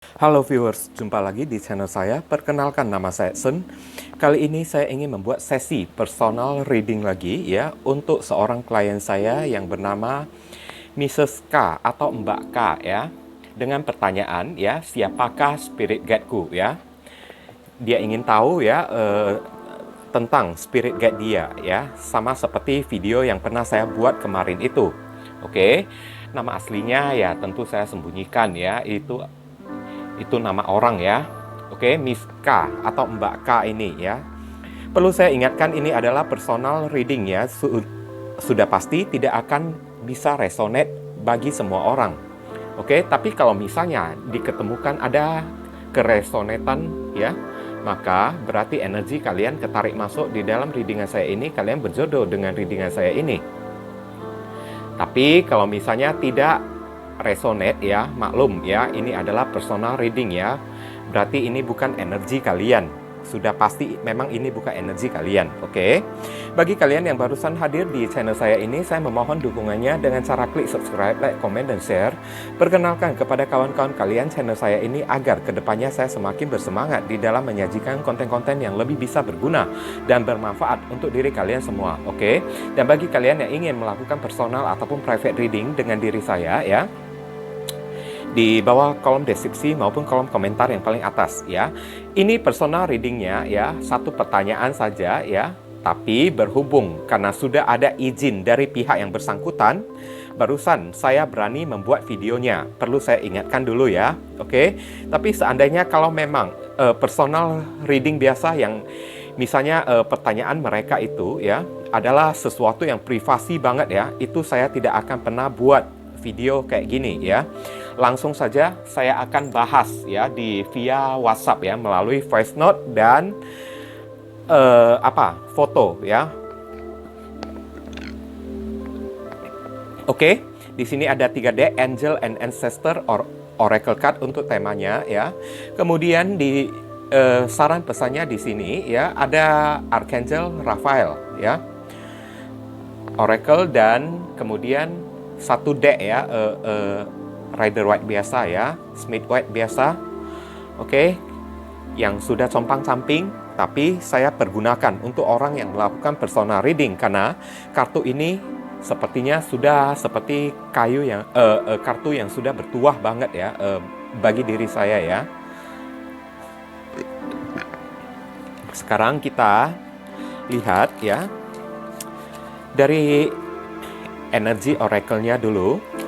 Halo viewers, jumpa lagi di channel saya. Perkenalkan, nama saya Sun. Kali ini saya ingin membuat sesi personal reading lagi ya untuk seorang klien saya yang bernama Mrs. K atau Mbak K ya. Dengan pertanyaan ya, siapakah spirit guide-ku ya? Dia ingin tahu ya tentang spirit guide dia ya, sama seperti video yang pernah saya buat kemarin itu. Oke. Nama aslinya ya tentu saya sembunyikan ya, itu nama orang ya. Oke, Miss K atau Mbak K ini ya. Perlu saya ingatkan, ini adalah personal reading ya. Sudah pasti tidak akan bisa resonate bagi semua orang. Oke, tapi kalau misalnya diketemukan ada keresonetan ya, maka berarti energi kalian ketarik masuk di dalam readingan saya ini, kalian berjodoh dengan readingan saya ini. Tapi kalau misalnya tidak resonate ya, maklum ya, ini adalah personal reading ya. Berarti ini bukan energi kalian. Sudah pasti memang ini bukan energi kalian. Oke. Bagi kalian yang barusan hadir di channel saya ini, saya memohon dukungannya dengan cara klik subscribe, like, comment, dan share. Perkenalkan kepada kawan-kawan kalian channel saya ini agar kedepannya saya semakin bersemangat di dalam menyajikan konten-konten yang lebih bisa berguna dan bermanfaat untuk diri kalian semua. Oke. Dan bagi kalian yang ingin melakukan personal ataupun private reading dengan diri saya ya, di bawah kolom deskripsi maupun kolom komentar yang paling atas ya. Ini personal readingnya ya, satu pertanyaan saja ya, tapi berhubung karena sudah ada izin dari pihak yang bersangkutan, barusan saya berani membuat videonya. Perlu saya ingatkan dulu ya, oke. Tapi seandainya kalau memang personal reading biasa yang misalnya pertanyaan mereka itu ya adalah sesuatu yang privasi banget ya, itu saya tidak akan pernah buat video kayak gini ya. Langsung saja saya akan bahas ya di via WhatsApp ya, melalui voice note dan foto ya. Oke, di sini ada 3 deck Angel and Ancestor or Oracle card untuk temanya ya. Kemudian di saran pesannya di sini ya ada Archangel Raphael ya, Oracle, dan kemudian satu deck ya Rider White biasa ya, Smith White biasa. Oke, yang sudah compang-camping, tapi saya pergunakan untuk orang yang melakukan personal reading karena kartu ini sepertinya sudah seperti kayu yang kartu yang sudah bertuah banget ya bagi diri saya ya. Sekarang kita lihat ya dari energi oracle-nya dulu.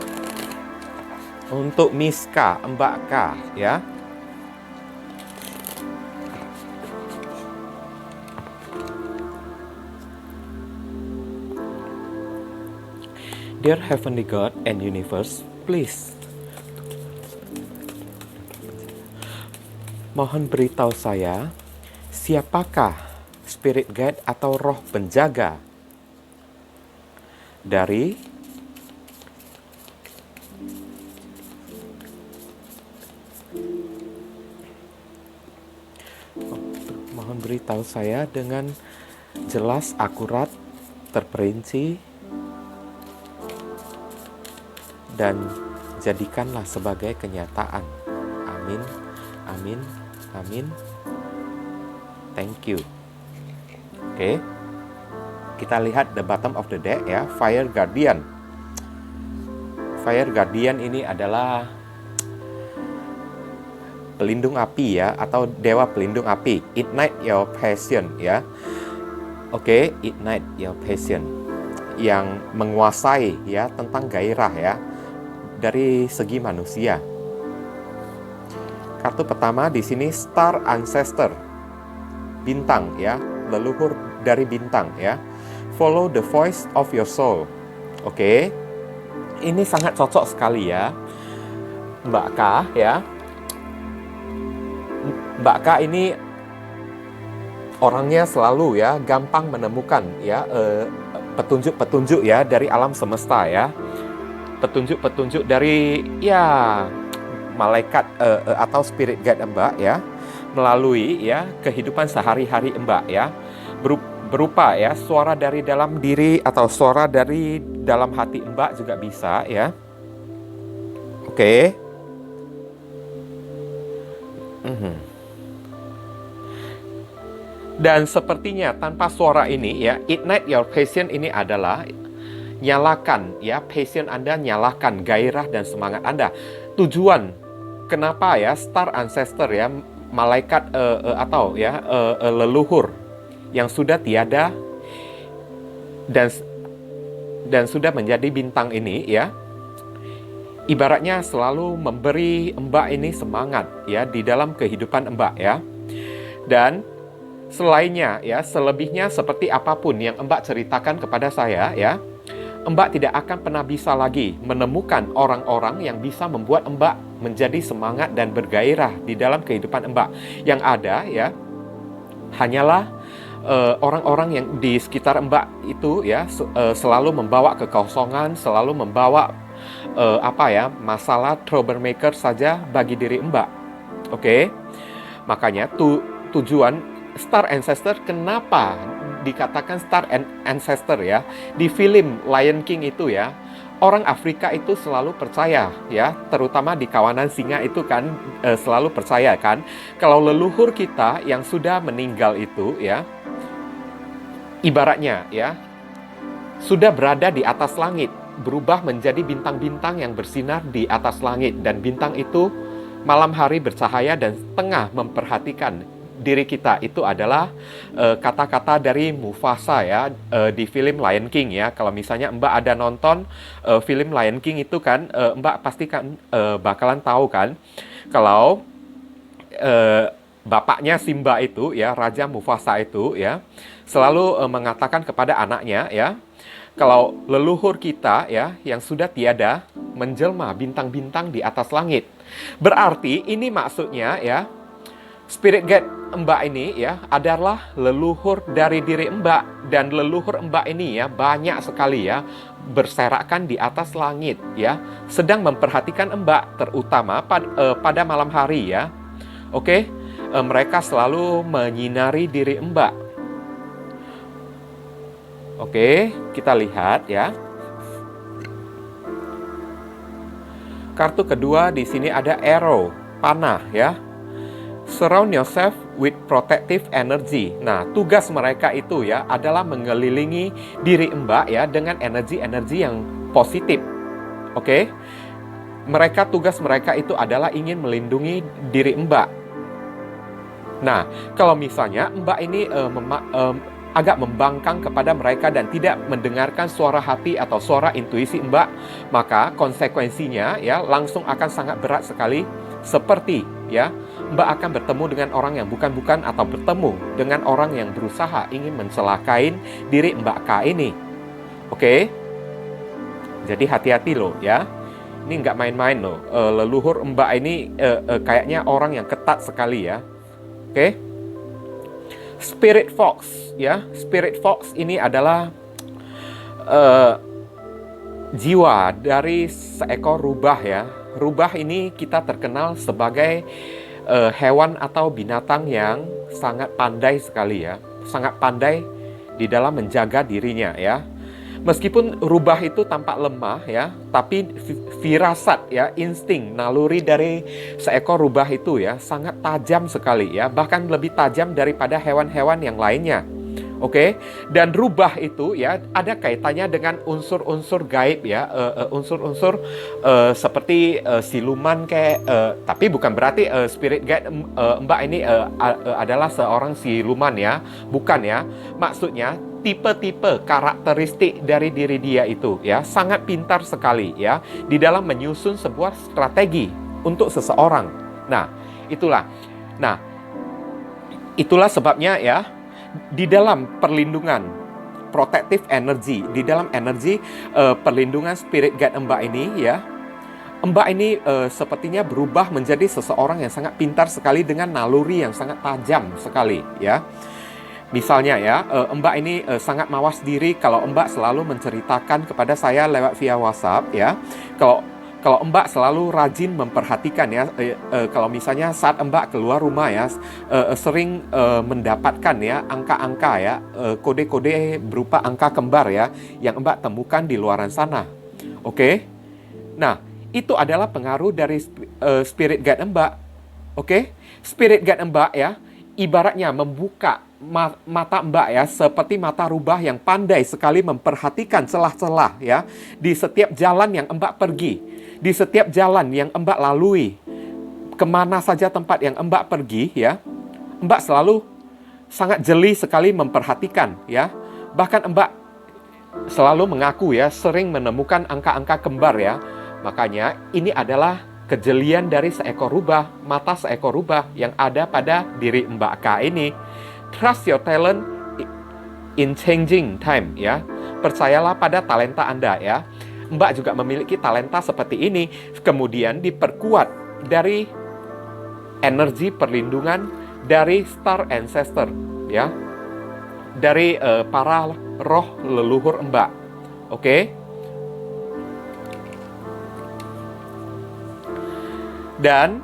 Untuk Miss K, Mbak K ya. Dear Heavenly God and Universe, please mohon beritahu saya, siapakah spirit guide atau roh penjaga dari beritahu saya dengan jelas, akurat, terperinci, dan jadikanlah sebagai kenyataan. Amin, amin, amin. Thank you. Oke, kita lihat the bottom of the deck ya, Fire Guardian. Fire Guardian ini adalah pelindung api ya, atau dewa pelindung api. Ignite your passion ya. Oke, ignite your passion, yang menguasai ya tentang gairah ya dari segi manusia. Kartu pertama di sini Star Ancestor, bintang ya, leluhur dari bintang ya. Follow the voice of your soul. Oke, ini sangat cocok sekali ya Mbak K ya. Mbak K ini orangnya selalu ya gampang menemukan ya petunjuk-petunjuk ya dari alam semesta ya. Petunjuk-petunjuk dari ya malaikat atau spirit guide Mbak ya, melalui ya kehidupan sehari-hari Mbak ya. Berupa ya suara dari dalam diri atau suara dari dalam hati Mbak juga bisa ya. Oke. Dan sepertinya tanpa suara ini ya, ignite your passion ini adalah nyalakan ya passion Anda, nyalakan gairah dan semangat Anda. Tujuan kenapa ya Star Ancestor ya, malaikat atau ya leluhur yang sudah tiada dan sudah menjadi bintang ini ya, ibaratnya selalu memberi Mbak ini semangat ya di dalam kehidupan Mbak ya. Dan selainnya ya, selebihnya seperti apapun yang Mbak ceritakan kepada saya ya, Mbak tidak akan pernah bisa lagi menemukan orang-orang yang bisa membuat Mbak menjadi semangat dan bergairah di dalam kehidupan Mbak. Yang ada ya, hanyalah orang-orang yang di sekitar Mbak itu ya, selalu membawa kekosongan, selalu membawa masalah troublemaker saja bagi diri Mbak. Oke? Makanya tujuan Star Ancestor, kenapa dikatakan Star Ancestor ya? Di film Lion King itu ya, orang Afrika itu selalu percaya ya, terutama di kawanan singa itu kan selalu percaya kan, kalau leluhur kita yang sudah meninggal itu ya, ibaratnya ya, sudah berada di atas langit, berubah menjadi bintang-bintang yang bersinar di atas langit, dan bintang itu malam hari bercahaya dan tengah memperhatikan diri kita. Itu adalah kata-kata dari Mufasa ya, di film Lion King ya. Kalau misalnya Mbak ada nonton film Lion King itu kan, Mbak pasti kan bakalan tahu kan, kalau bapaknya Simba itu ya, Raja Mufasa itu ya, selalu mengatakan kepada anaknya ya, kalau leluhur kita ya yang sudah tiada menjelma bintang-bintang di atas langit. Berarti ini maksudnya ya, spirit guide Mbak ini ya adalah leluhur dari diri Mbak, dan leluhur Mbak ini ya banyak sekali ya berserakan di atas langit ya, sedang memperhatikan Mbak, terutama pada malam hari ya. Oke, mereka selalu menyinari diri Mbak. Oke, kita lihat ya. Kartu kedua di sini ada arrow, panah ya. Surround yourself with protective energy. Nah, tugas mereka itu ya adalah mengelilingi diri Mbak ya dengan energi-energi yang positif. Oke? Tugas mereka itu adalah ingin melindungi diri Mbak. Nah, kalau misalnya Mbak ini agak membangkang kepada mereka dan tidak mendengarkan suara hati atau suara intuisi Mbak, maka konsekuensinya ya langsung akan sangat berat sekali, seperti ya Mbak akan bertemu dengan orang yang bukan-bukan, atau bertemu dengan orang yang berusaha ingin mencelakai diri Mbak K ini. Oke? Jadi hati-hati loh ya. Ini nggak main-main loh. Leluhur Mbak ini kayaknya orang yang ketat sekali ya. Oke? Spirit Fox ya. Spirit Fox ini adalah jiwa dari seekor rubah ya. Rubah ini kita terkenal sebagai hewan atau binatang yang sangat pandai sekali ya, sangat pandai di dalam menjaga dirinya ya. Meskipun rubah itu tampak lemah ya, tapi firasat ya, insting, naluri dari seekor rubah itu ya sangat tajam sekali ya, bahkan lebih tajam daripada hewan-hewan yang lainnya. Oke, dan rubah itu ya ada kaitannya dengan unsur-unsur gaib ya, unsur-unsur seperti siluman kayak, tapi bukan berarti spirit guide Mbak ini adalah seorang siluman ya, bukan ya. Maksudnya tipe-tipe karakteristik dari diri dia itu ya sangat pintar sekali ya di dalam menyusun sebuah strategi untuk seseorang. Nah, itulah sebabnya ya, di dalam perlindungan protective energy, di dalam energi perlindungan spirit guide Mbak ini ya, Mbak ini sepertinya berubah menjadi seseorang yang sangat pintar sekali dengan naluri yang sangat tajam sekali ya. Misalnya ya, Mbak ini sangat mawas diri kalau Mbak selalu menceritakan kepada saya lewat via WhatsApp ya. Kalau Mbak selalu rajin memperhatikan ya, kalau misalnya saat Mbak keluar rumah ya, sering mendapatkan ya angka-angka ya, kode-kode berupa angka kembar ya, yang Mbak temukan di luaran sana. Oke? Nah, itu adalah pengaruh dari spirit guide Mbak. Oke, spirit guide Mbak ya, ibaratnya membuka mata Mbak ya, seperti mata rubah yang pandai sekali memperhatikan celah-celah ya, di setiap jalan yang Mbak pergi, di setiap jalan yang Mbak lalui, kemana saja tempat yang Mbak pergi ya, Mbak selalu sangat jeli sekali memperhatikan ya. Bahkan Mbak selalu mengaku ya, sering menemukan angka-angka kembar ya. Makanya ini adalah kejelian dari seekor rubah, mata seekor rubah yang ada pada diri Mbak K ini. Trust your talent in changing time ya. Percayalah pada talenta Anda ya. Mbak juga memiliki talenta seperti ini, kemudian diperkuat dari energi perlindungan dari star ancestor ya. Dari para roh leluhur Mbak. Oke? Dan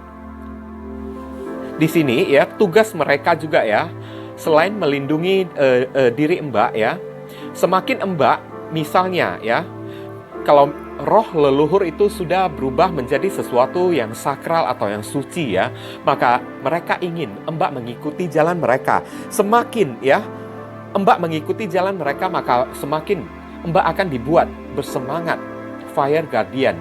di sini ya, tugas mereka juga ya, selain melindungi diri Mbak ya, semakin Mbak misalnya ya, kalau roh leluhur itu sudah berubah menjadi sesuatu yang sakral atau yang suci ya, maka mereka ingin Mbak mengikuti jalan mereka. Semakin ya Mbak mengikuti jalan mereka, maka semakin Mbak akan dibuat bersemangat, fire guardian,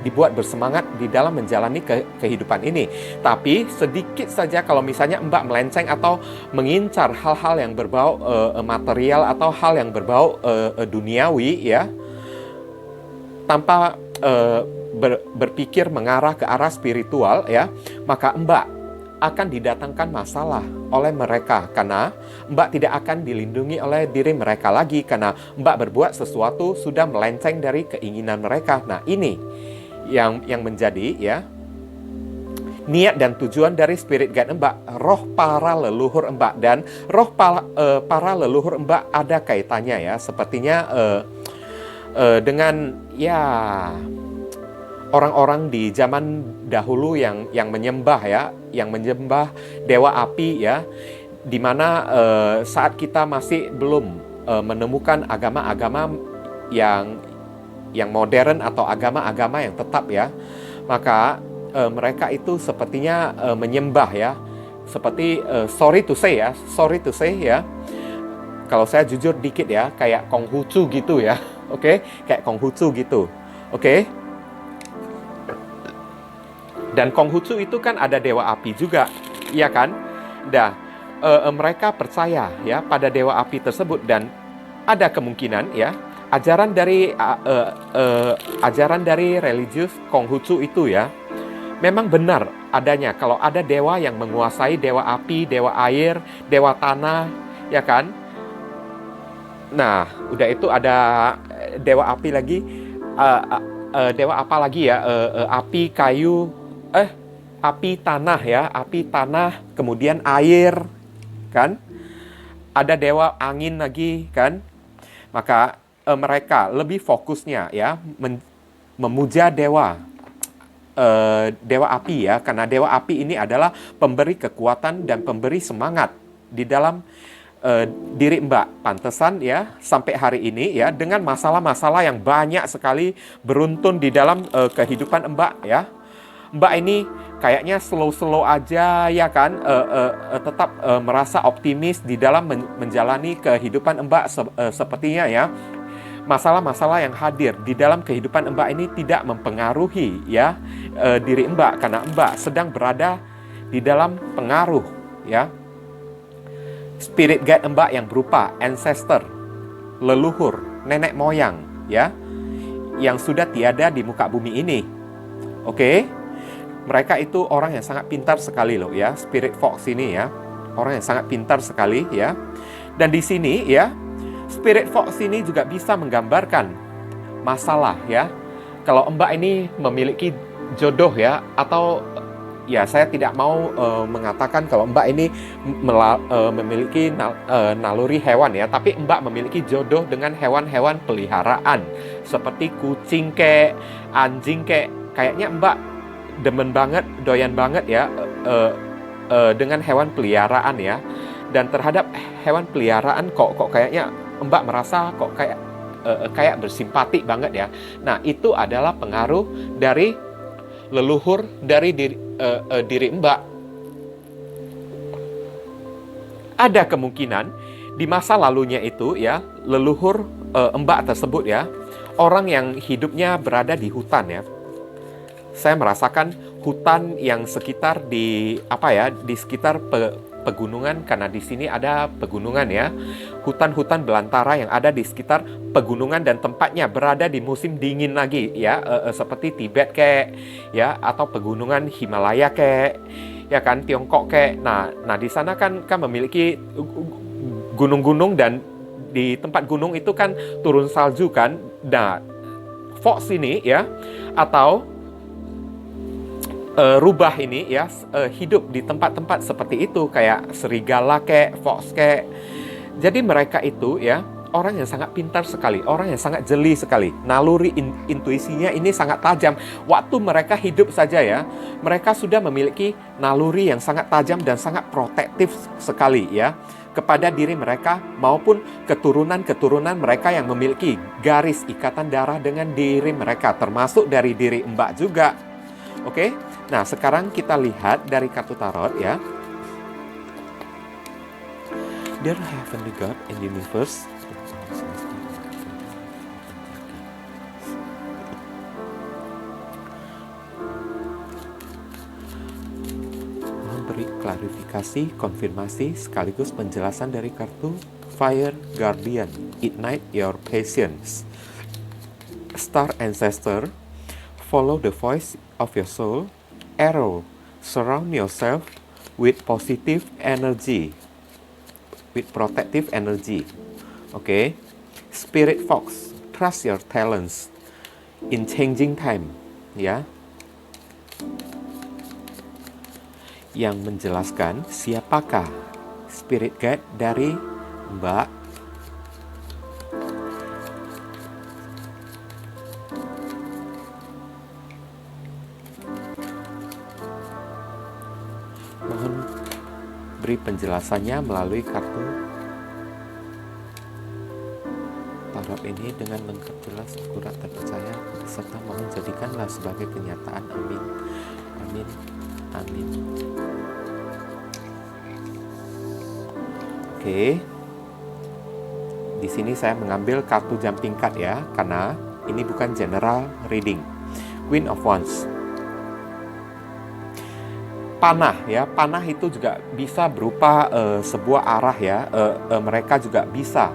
dibuat bersemangat di dalam menjalani kehidupan ini. Tapi sedikit saja kalau misalnya Mbak melenceng atau mengincar hal-hal yang berbau material atau hal yang berbau duniawi ya, tanpa berpikir mengarah ke arah spiritual ya, maka Mbak akan didatangkan masalah oleh mereka, karena Mbak tidak akan dilindungi oleh diri mereka lagi, karena Mbak berbuat sesuatu sudah melenceng dari keinginan mereka. Nah, ini yang menjadi ya niat dan tujuan dari spirit guide Mbak, roh para leluhur Mbak. Dan roh para leluhur Mbak ada kaitannya ya, sepertinya dengan ya orang-orang di zaman dahulu yang menyembah ya, yang menyembah dewa api ya, dimana saat kita masih belum menemukan agama-agama yang modern atau agama-agama yang tetap ya, maka mereka itu sepertinya menyembah ya, seperti sorry to say ya, kalau saya jujur dikit ya, kayak Konghucu gitu ya, oke, kayak Konghucu gitu, oke. Dan Konghucu itu kan ada dewa api juga, iya kan? Nah, mereka percaya ya pada dewa api tersebut, dan ada kemungkinan ya ajaran dari religius Konghucu itu ya memang benar adanya. Kalau ada dewa yang menguasai, dewa api, dewa air, dewa tanah, ya kan? Nah, udah itu ada dewa api lagi, dewa apa lagi ya? Api, kayu, api tanah ya, api tanah, kemudian air, kan? Ada dewa angin lagi, kan? Maka mereka lebih fokusnya ya memuja dewa api ya, karena dewa api ini adalah pemberi kekuatan dan pemberi semangat di dalam diri Mbak. Pantesan ya sampai hari ini ya, dengan masalah-masalah yang banyak sekali beruntun di dalam kehidupan Mbak ya. Mbak ini kayaknya slow-slow aja ya kan, tetap merasa optimis di dalam menjalani kehidupan Mbak sepertinya ya. Masalah-masalah yang hadir di dalam kehidupan Mbak ini tidak mempengaruhi ya diri Mbak, karena Mbak sedang berada di dalam pengaruh ya spirit guide Mbak yang berupa ancestor, leluhur, nenek moyang ya, yang sudah tiada di muka bumi ini. Oke? Mereka itu orang yang sangat pintar sekali loh ya, Spirit Fox ini ya. Orang yang sangat pintar sekali ya. Dan di sini ya, Spirit Fox ini juga bisa menggambarkan masalah ya. Kalau Mbak ini memiliki jodoh ya, atau ya saya tidak mau mengatakan kalau Mbak ini memiliki naluri hewan ya, tapi Mbak memiliki jodoh dengan hewan-hewan peliharaan seperti kucing kek, anjing kek. Kayaknya Mbak demen banget, doyan banget ya dengan hewan peliharaan ya. Dan terhadap hewan peliharaan kok kayaknya Mbak merasa kok kayak bersimpati banget ya. Nah, itu adalah pengaruh dari leluhur dari diri Mbak Ada kemungkinan di masa lalunya itu ya, leluhur Mbak tersebut ya, orang yang hidupnya berada di hutan ya. Saya merasakan hutan yang sekitar di di sekitar pegunungan, karena di sini ada pegunungan ya. Hutan-hutan belantara yang ada di sekitar pegunungan dan tempatnya berada di musim dingin lagi ya, seperti Tibet kek ya, atau pegunungan Himalaya kek ya kan, Tiongkok kek. Nah di sana kan memiliki gunung-gunung, dan di tempat gunung itu kan turun salju kan. Nah, fox ini ya, atau rubah ini ya, hidup di tempat-tempat seperti itu, kayak serigala kek, fox kek. Jadi mereka itu ya, orang yang sangat pintar sekali, orang yang sangat jeli sekali. Naluri intuisinya ini sangat tajam. Waktu mereka hidup saja ya, mereka sudah memiliki naluri yang sangat tajam dan sangat protektif sekali ya, kepada diri mereka maupun keturunan-keturunan mereka yang memiliki garis ikatan darah dengan diri mereka, termasuk dari diri Mbak juga. Oke, nah sekarang kita lihat dari kartu tarot ya. Dear Heavenly God and Universe, mohon beri klarifikasi, konfirmasi, sekaligus penjelasan dari kartu Fire Guardian. Ignite your patience. Star Ancestor, follow the voice of your soul. Arrow, surround yourself with positive energy, with protective energy. Okay. Spirit Fox, trust your talents in changing time. Ya. Yang menjelaskan siapakah spirit guide dari Mbak. Mohon beri penjelasannya melalui kartu tarot ini dengan lengkap, jelas, akurat, terpercaya, serta mohon jadikanlah sebagai kenyataan. Amin. Amin. Amin. Oke. Di sini saya mengambil kartu jumping card ya, karena ini bukan general reading. Queen of Wands. Panah ya, panah itu juga bisa berupa sebuah arah ya. Mereka juga bisa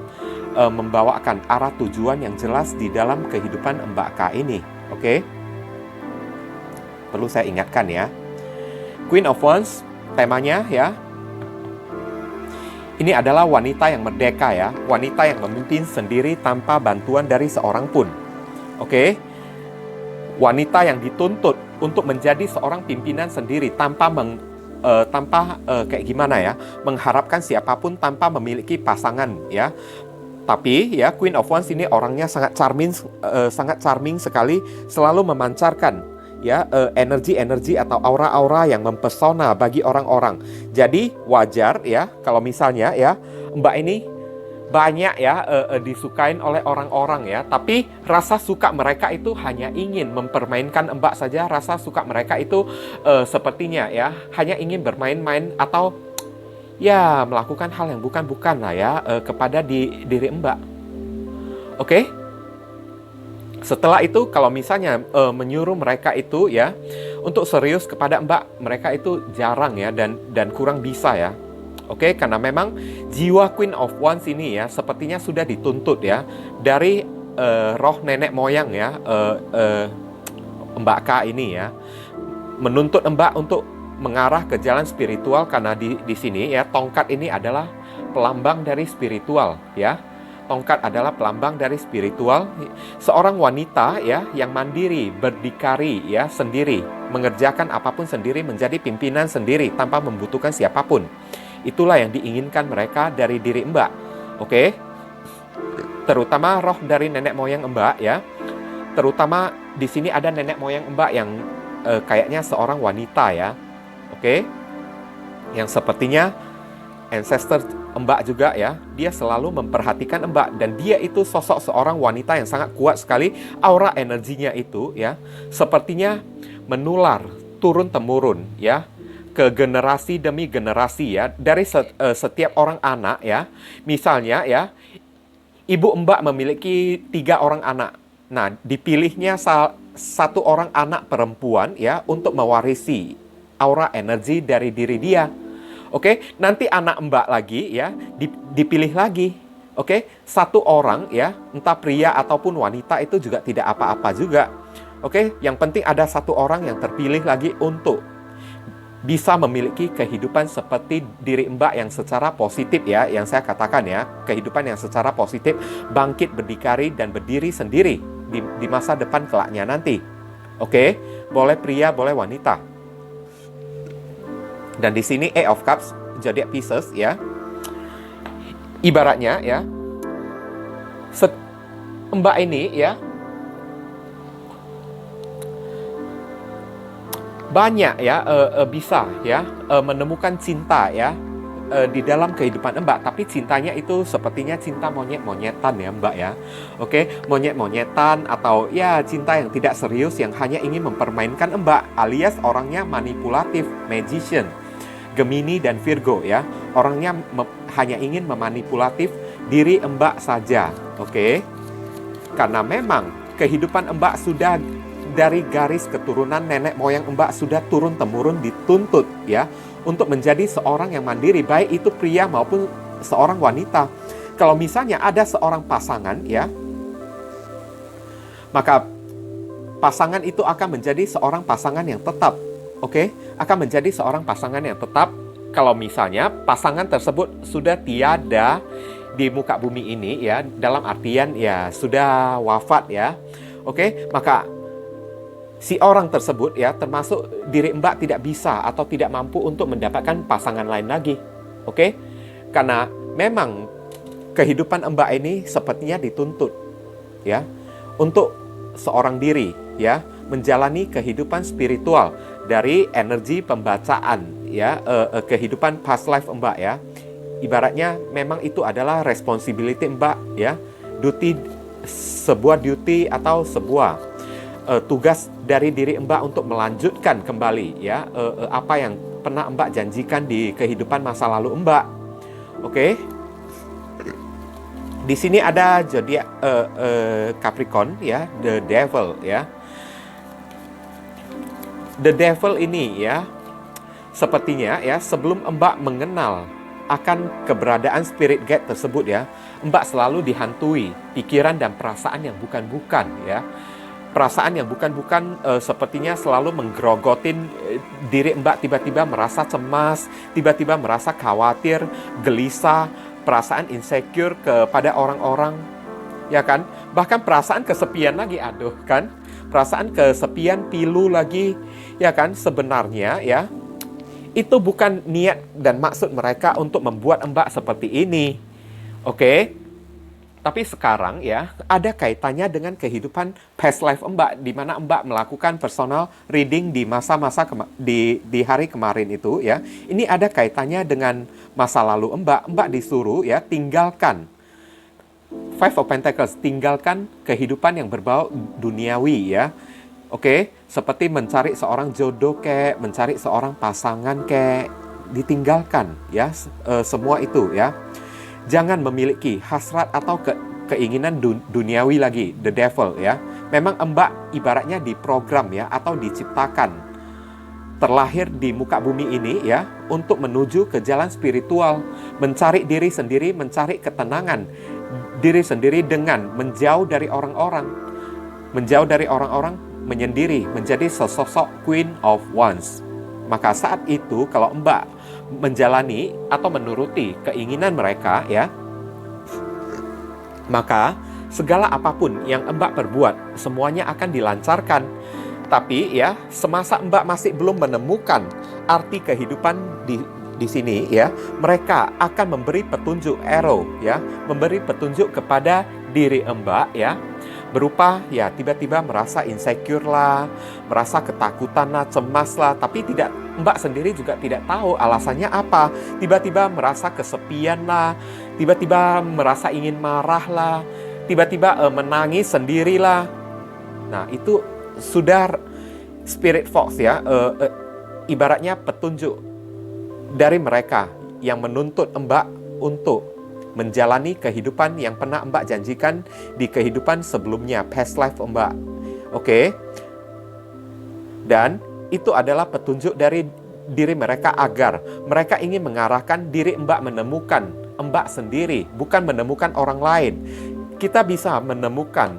membawakan arah tujuan yang jelas di dalam kehidupan Mbak K ini. Oke? Perlu saya ingatkan ya. Queen of Wands, temanya ya, ini adalah wanita yang merdeka ya, wanita yang memimpin sendiri tanpa bantuan dari seorang pun. Oke? Wanita yang dituntut untuk menjadi seorang pimpinan sendiri tanpa kayak gimana ya, mengharapkan siapapun, tanpa memiliki pasangan ya. Tapi ya, Queen of Wands ini orangnya sangat charming sekali, selalu memancarkan ya energi-energi atau aura-aura yang mempesona bagi orang-orang. Jadi wajar ya kalau misalnya ya Mbak ini banyak ya disukain oleh orang-orang ya, tapi rasa suka mereka itu hanya ingin mempermainkan Mbak saja. Rasa suka mereka itu sepertinya ya hanya ingin bermain-main atau ya melakukan hal yang bukan-bukan lah ya kepada diri Mbak. Oke? Setelah itu kalau misalnya menyuruh mereka itu ya untuk serius kepada Mbak, mereka itu jarang ya dan kurang bisa ya. Oke, karena memang jiwa Queen of Wands ini ya sepertinya sudah dituntut ya dari roh nenek moyang ya, Mbak K ini ya, menuntut Mbak untuk mengarah ke jalan spiritual, karena di sini ya tongkat ini adalah pelambang dari spiritual ya. Tongkat adalah pelambang dari spiritual. Seorang wanita ya yang mandiri, berdikari ya sendiri, mengerjakan apapun sendiri, menjadi pimpinan sendiri tanpa membutuhkan siapapun. Itulah yang diinginkan mereka dari diri Mbak. Oke? Terutama roh dari nenek moyang Mbak ya. Terutama di sini ada nenek moyang Mbak yang kayaknya seorang wanita ya. Oke? Yang sepertinya ancestor Mbak juga ya, dia selalu memperhatikan Mbak, dan dia itu sosok seorang wanita yang sangat kuat sekali. Aura energinya itu ya sepertinya menular turun temurun ya, ke generasi demi generasi ya, dari setiap orang anak ya. Misalnya ya, ibu mbak memiliki 3 orang anak. Nah, dipilihnya satu orang anak perempuan ya untuk mewarisi aura energi dari diri dia. Oke, nanti anak mbak lagi ya dipilih lagi. Oke, satu orang ya, entah pria ataupun wanita itu juga tidak apa-apa juga. Oke, yang penting ada satu orang yang terpilih lagi untuk bisa memiliki kehidupan seperti diri mbak yang secara positif ya, yang saya katakan ya, kehidupan yang secara positif, bangkit, berdikari, dan berdiri sendiri di masa depan kelaknya nanti. Oke, boleh pria, boleh wanita. Dan di sini Eight of Cups, Zodiac Pieces ya, ibaratnya ya, mbak ini ya, banyak ya bisa ya menemukan cinta ya di dalam kehidupan mbak, tapi cintanya itu sepertinya cinta monyet-monyetan ya mbak ya. Oke, monyet-monyetan atau ya cinta yang tidak serius, yang hanya ingin mempermainkan mbak, alias orangnya manipulatif, magician, Gemini dan Virgo ya. Orangnya hanya ingin memanipulatif diri mbak saja. Oke, karena memang kehidupan mbak sudah dari garis keturunan nenek moyang mbak, sudah turun-temurun dituntut ya untuk menjadi seorang yang mandiri, baik itu pria maupun seorang wanita. Kalau misalnya ada seorang pasangan ya, maka pasangan itu akan menjadi seorang pasangan yang tetap. Oke, akan menjadi seorang pasangan yang tetap kalau misalnya pasangan tersebut sudah tiada di muka bumi ini ya, dalam artian ya sudah wafat ya. Oke, maka si orang tersebut ya, termasuk diri mbak, tidak bisa atau tidak mampu untuk mendapatkan pasangan lain lagi. Oke? Karena memang kehidupan mbak ini sepertinya dituntut ya untuk seorang diri ya, menjalani kehidupan spiritual dari energi pembacaan ya, kehidupan past life mbak ya. Ibaratnya memang itu adalah responsibility mbak ya, sebuah duty atau sebuah tugas dari diri mbak untuk melanjutkan kembali ya apa yang pernah mbak janjikan di kehidupan masa lalu mbak. Oke. Di sini ada zodiak Capricorn ya, the devil ya. The devil ini ya, sepertinya ya, sebelum mbak mengenal akan keberadaan spirit guide tersebut ya, mbak selalu dihantui pikiran dan perasaan yang bukan-bukan ya. Perasaan yang bukan-bukan sepertinya selalu menggerogotin diri mbak, tiba-tiba merasa cemas, tiba-tiba merasa khawatir, gelisah, perasaan insecure kepada orang-orang, ya kan? Bahkan perasaan kesepian lagi, aduh kan? Perasaan kesepian, pilu lagi, ya kan? Sebenarnya ya, itu bukan niat dan maksud mereka untuk membuat mbak seperti ini, oke? Tapi sekarang ya, ada kaitannya dengan kehidupan past life mbak, di mana mbak melakukan personal reading di masa-masa di hari kemarin itu ya. Ini ada kaitannya dengan masa lalu mbak. Mbak disuruh ya, tinggalkan Five of Pentacles, tinggalkan kehidupan yang berbau duniawi ya. Oke, seperti mencari seorang jodoh kek, mencari seorang pasangan kek, ditinggalkan ya, semua itu ya. Jangan memiliki hasrat atau keinginan duniawi lagi, the devil ya. Memang mbak ibaratnya diprogram ya, atau diciptakan, terlahir di muka bumi ini ya, untuk menuju ke jalan spiritual, mencari diri sendiri, mencari ketenangan diri sendiri dengan menjauh dari orang-orang, menyendiri, menjadi sesosok Queen of Wands. Maka saat itu kalau mbak menjalani atau menuruti keinginan mereka ya, maka segala apapun yang mbak perbuat semuanya akan dilancarkan. Tapi ya, semasa mbak masih belum menemukan arti kehidupan di sini ya, mereka akan memberi petunjuk arrow ya, memberi petunjuk kepada diri mbak ya, berupa ya tiba-tiba merasa insecure lah, merasa ketakutan lah, cemas lah, tapi mbak sendiri juga tidak tahu alasannya apa. Tiba-tiba merasa kesepian lah, tiba-tiba merasa ingin marah lah, tiba-tiba menangis sendirilah. Nah, itu sudah spirit fox ya, ibaratnya petunjuk dari mereka yang menuntut Mbak untuk menjalani kehidupan yang pernah Mbak janjikan di kehidupan sebelumnya, past life Mbak. Oke. Dan itu adalah petunjuk dari diri mereka agar mereka ingin mengarahkan diri Mbak menemukan Mbak sendiri, bukan menemukan orang lain. Kita bisa menemukan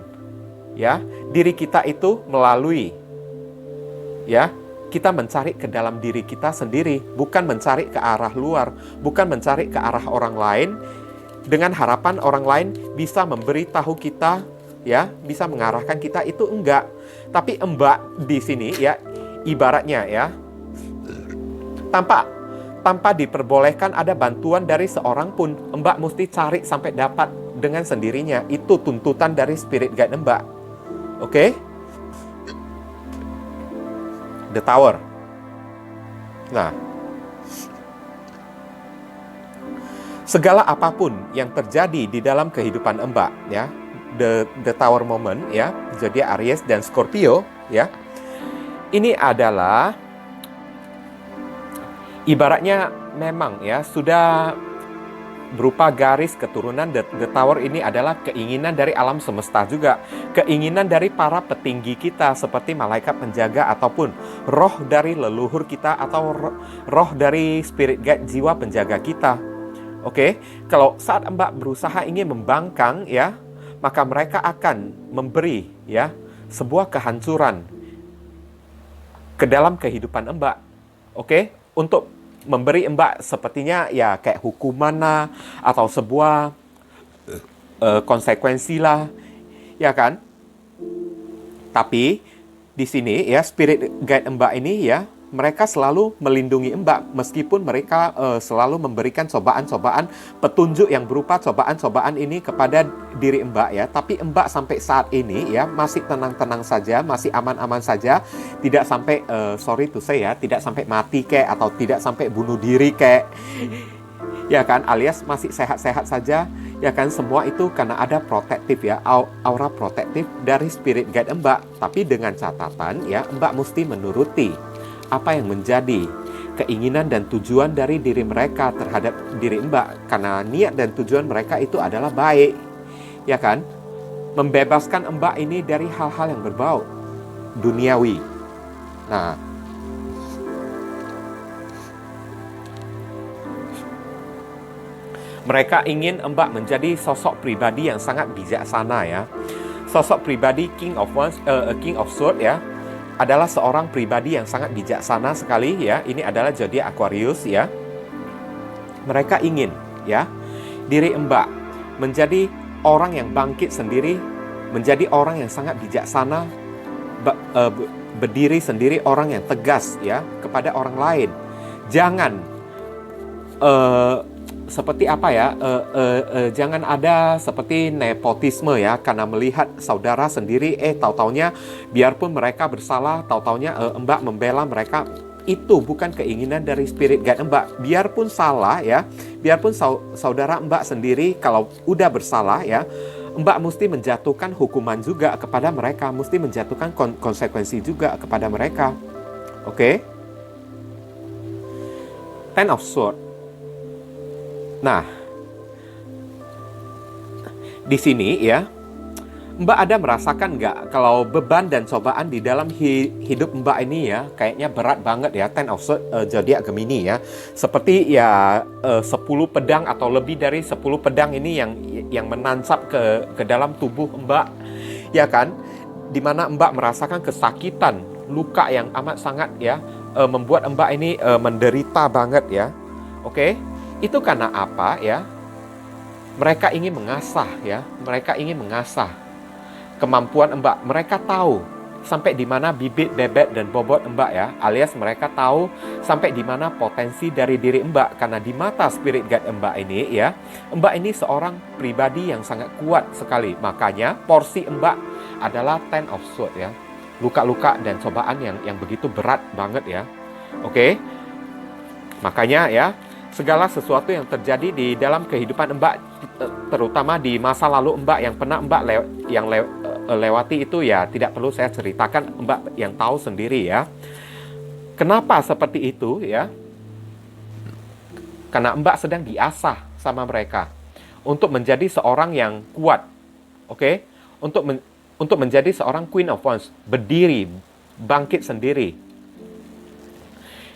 ya diri kita itu melalui ya kita mencari ke dalam diri kita sendiri, bukan mencari ke arah luar, bukan mencari ke arah orang lain dengan harapan orang lain bisa memberitahu kita ya, bisa mengarahkan kita. Itu enggak. Tapi Mbak di sini ya ibaratnya ya tanpa diperbolehkan ada bantuan dari seorang pun, Mbak mesti cari sampai dapat dengan sendirinya. Itu tuntutan dari spirit guide Mbak. Oke? The Tower. Nah, segala apapun yang terjadi di dalam kehidupan Mbak ya, the Tower moment ya, zodiak Aries dan Scorpio ya. Ini adalah ibaratnya memang ya sudah berupa garis keturunan. The Tower ini adalah keinginan dari alam semesta juga, keinginan dari para petinggi kita seperti malaikat penjaga ataupun roh dari leluhur kita atau roh dari spirit guide jiwa penjaga kita. Oke, kalau saat Mbak berusaha ingin membangkang ya, maka mereka akan memberi ya sebuah kehancuran ke dalam kehidupan Mbak. Oke, untuk memberi Mbak sepertinya ya kayak hukuman lah, atau sebuah konsekuensi lah, ya kan? Tapi di sini ya spirit guide Mbak ini ya, mereka selalu melindungi Mbak meskipun mereka selalu memberikan cobaan-cobaan, petunjuk yang berupa cobaan-cobaan ini kepada diri Mbak ya. Tapi Mbak sampai saat ini ya masih tenang-tenang saja, masih aman-aman saja, tidak sampai sorry to say ya, tidak sampai mati kayak atau tidak sampai bunuh diri kayak, ya kan, alias masih sehat-sehat saja, ya kan. Semua itu karena ada protektif ya, aura protektif dari spirit guide Mbak. Tapi dengan catatan ya, Mbak mesti menuruti apa yang menjadi keinginan dan tujuan dari diri mereka terhadap diri Mbak, karena niat dan tujuan mereka itu adalah baik, ya kan, membebaskan Mbak ini dari hal-hal yang berbau duniawi. Nah, mereka ingin Mbak menjadi sosok pribadi yang sangat bijaksana ya. Sosok pribadi King of Swords ya, adalah seorang pribadi yang sangat bijaksana sekali ya. Ini adalah zodiak Aquarius ya. Mereka ingin ya diri Mbak menjadi orang yang bangkit sendiri, menjadi orang yang sangat bijaksana, berdiri sendiri, orang yang tegas ya kepada orang lain. Jangan seperti apa ya, jangan ada seperti nepotisme ya, karena melihat saudara sendiri tahu-taunya biarpun mereka bersalah, tahu-taunya Mbak membela mereka. Itu bukan keinginan dari spirit guide Mbak. Biarpun salah ya, biarpun saudara Mbak sendiri kalau udah bersalah ya, Mbak mesti menjatuhkan hukuman juga kepada mereka, mesti menjatuhkan konsekuensi juga kepada mereka. Oke? Ten of Swords. Nah, di sini ya, Mbak ada merasakan nggak kalau beban dan cobaan di dalam hidup Mbak ini ya, kayaknya berat banget ya, Ten of Swords zodiak Gemini ya. Seperti ya 10 pedang atau lebih dari 10 pedang ini yang menancap ke dalam tubuh Mbak, ya kan? Dimana Mbak merasakan kesakitan, luka yang amat sangat ya, membuat Mbak ini menderita banget ya. Oke? Itu karena apa ya? Mereka ingin mengasah ya, mereka ingin mengasah kemampuan Mbak. Mereka tahu sampai di mana bibit, bebek, dan bobot Mbak ya, alias mereka tahu sampai di mana potensi dari diri Mbak. Karena di mata spirit guide Mbak ini ya, Mbak ini seorang pribadi yang sangat kuat sekali. Makanya porsi Mbak adalah Ten of Swords ya, luka-luka dan cobaan yang begitu berat banget ya. Oke? Makanya ya, segala sesuatu yang terjadi di dalam kehidupan Mbak, terutama di masa lalu Mbak yang pernah Mbak lewati itu ya, tidak perlu saya ceritakan, Mbak yang tahu sendiri ya. Kenapa seperti itu ya? Karena Mbak sedang diasah sama mereka untuk menjadi seorang yang kuat. Oke? Untuk menjadi seorang Queen of Wands, berdiri, bangkit sendiri.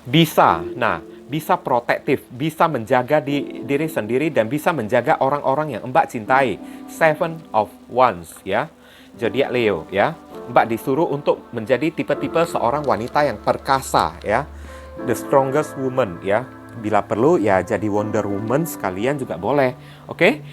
Bisa protektif, bisa menjaga diri sendiri dan bisa menjaga orang-orang yang Mbak cintai. Seven of Wands ya. Zodiak Leo ya. Mbak disuruh untuk menjadi tipe-tipe seorang wanita yang perkasa ya. The strongest woman ya. Bila perlu ya jadi Wonder Woman sekalian juga boleh. Oke?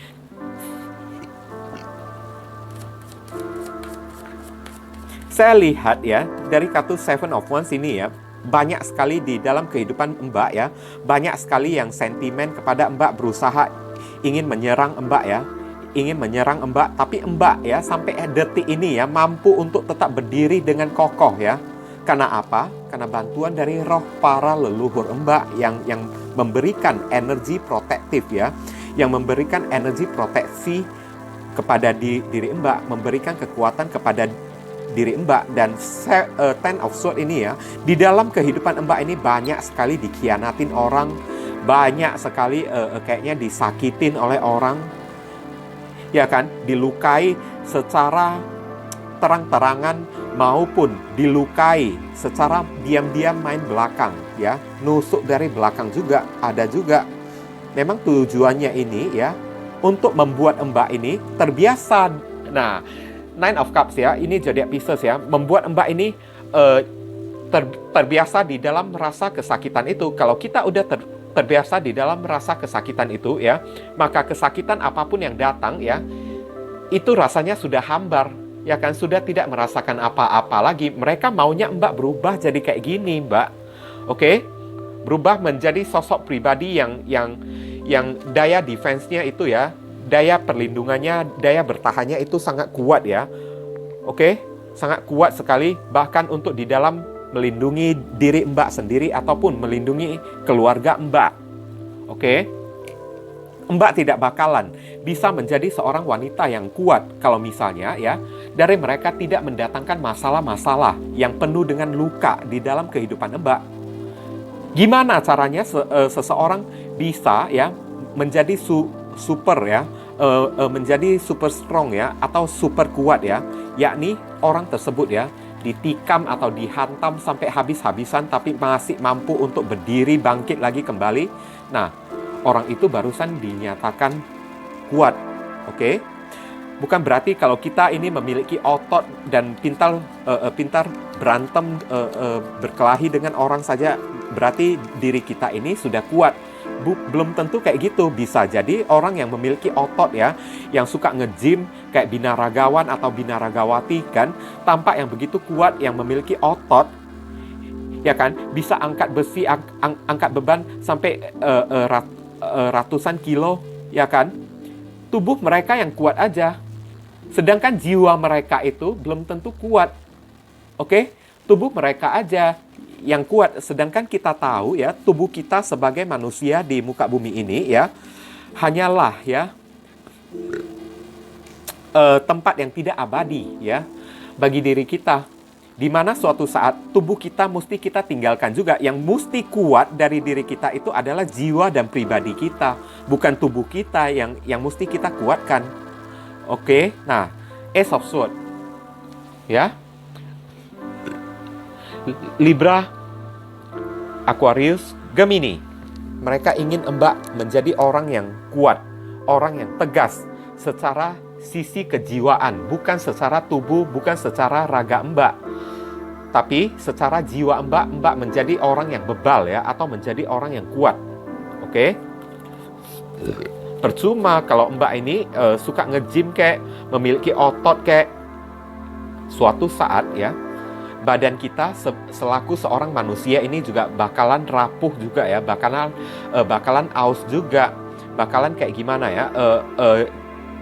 Saya lihat ya dari kartu Seven of Wands ini ya, banyak sekali di dalam kehidupan Mbak ya, banyak sekali yang sentimen kepada Mbak, berusaha ingin menyerang Mbak ya, ingin menyerang Mbak, tapi Mbak ya sampai detik ini ya mampu untuk tetap berdiri dengan kokoh ya. Karena apa? Karena bantuan dari roh para leluhur Mbak yang memberikan energi protektif ya, yang memberikan energi proteksi kepada diri Mbak, memberikan kekuatan kepada diri Mbak. Dan Ten of Swords ini ya, di dalam kehidupan Mbak ini banyak sekali dikhianatin orang, banyak sekali kayaknya disakitin oleh orang, ya kan, dilukai secara terang-terangan maupun dilukai secara diam-diam main belakang ya, nusuk dari belakang juga ada juga. Memang tujuannya ini ya untuk membuat Mbak ini terbiasa. Nah, Nine of Cups ya, ini zodiak Pisces ya, membuat Mbak ini terbiasa di dalam rasa kesakitan itu. Kalau kita udah terbiasa di dalam rasa kesakitan itu ya, maka kesakitan apapun yang datang ya, itu rasanya sudah hambar. Ya kan, sudah tidak merasakan apa-apa lagi. Mereka maunya Mbak berubah jadi kayak gini, Mbak. Oke? Berubah menjadi sosok pribadi yang daya defense-nya itu ya, daya perlindungannya, daya bertahannya itu sangat kuat ya. Oke? Sangat kuat sekali, bahkan untuk di dalam melindungi diri Mbak sendiri ataupun melindungi keluarga Mbak. Oke? Mbak tidak bakalan bisa menjadi seorang wanita yang kuat kalau misalnya ya dari mereka tidak mendatangkan masalah-masalah yang penuh dengan luka di dalam kehidupan Mbak. Gimana caranya seseorang bisa ya menjadi super ya, menjadi super strong ya, atau super kuat ya, yakni orang tersebut ya ditikam atau dihantam sampai habis-habisan tapi masih mampu untuk berdiri bangkit lagi kembali. Nah, orang itu barusan dinyatakan kuat. Oke? Bukan berarti kalau kita ini memiliki otot dan pintar berantem, berkelahi dengan orang saja, berarti diri kita ini sudah kuat. Belum tentu kayak gitu. Bisa jadi orang yang memiliki otot ya, yang suka nge-gym kayak binaragawan atau binaragawati kan, tampak yang begitu kuat, yang memiliki otot, ya kan, bisa angkat besi, angkat beban sampai ratusan kilo, ya kan. Tubuh mereka yang kuat aja. Sedangkan jiwa mereka itu belum tentu kuat. Oke? Tubuh mereka aja yang kuat. Sedangkan kita tahu ya, tubuh kita sebagai manusia di muka bumi ini ya, hanyalah ya tempat yang tidak abadi ya bagi diri kita. Di mana suatu saat tubuh kita mesti kita tinggalkan juga. Yang mesti kuat dari diri kita itu adalah jiwa dan pribadi kita, bukan tubuh kita yang mesti kita kuatkan. Oke, nah, Ace of Swords ya, Libra, Aquarius, Gemini. Mereka ingin Mbak menjadi orang yang kuat, orang yang tegas secara sisi kejiwaan, bukan secara tubuh, bukan secara raga Mbak, tapi secara jiwa Mbak menjadi orang yang bebal ya, atau menjadi orang yang kuat. Oke? Percuma kalau Mbak ini suka nge-gym kayak, memiliki otot kayak, suatu saat ya, badan kita selaku seorang manusia ini juga bakalan rapuh juga ya, bakalan aus juga, bakalan kayak gimana ya,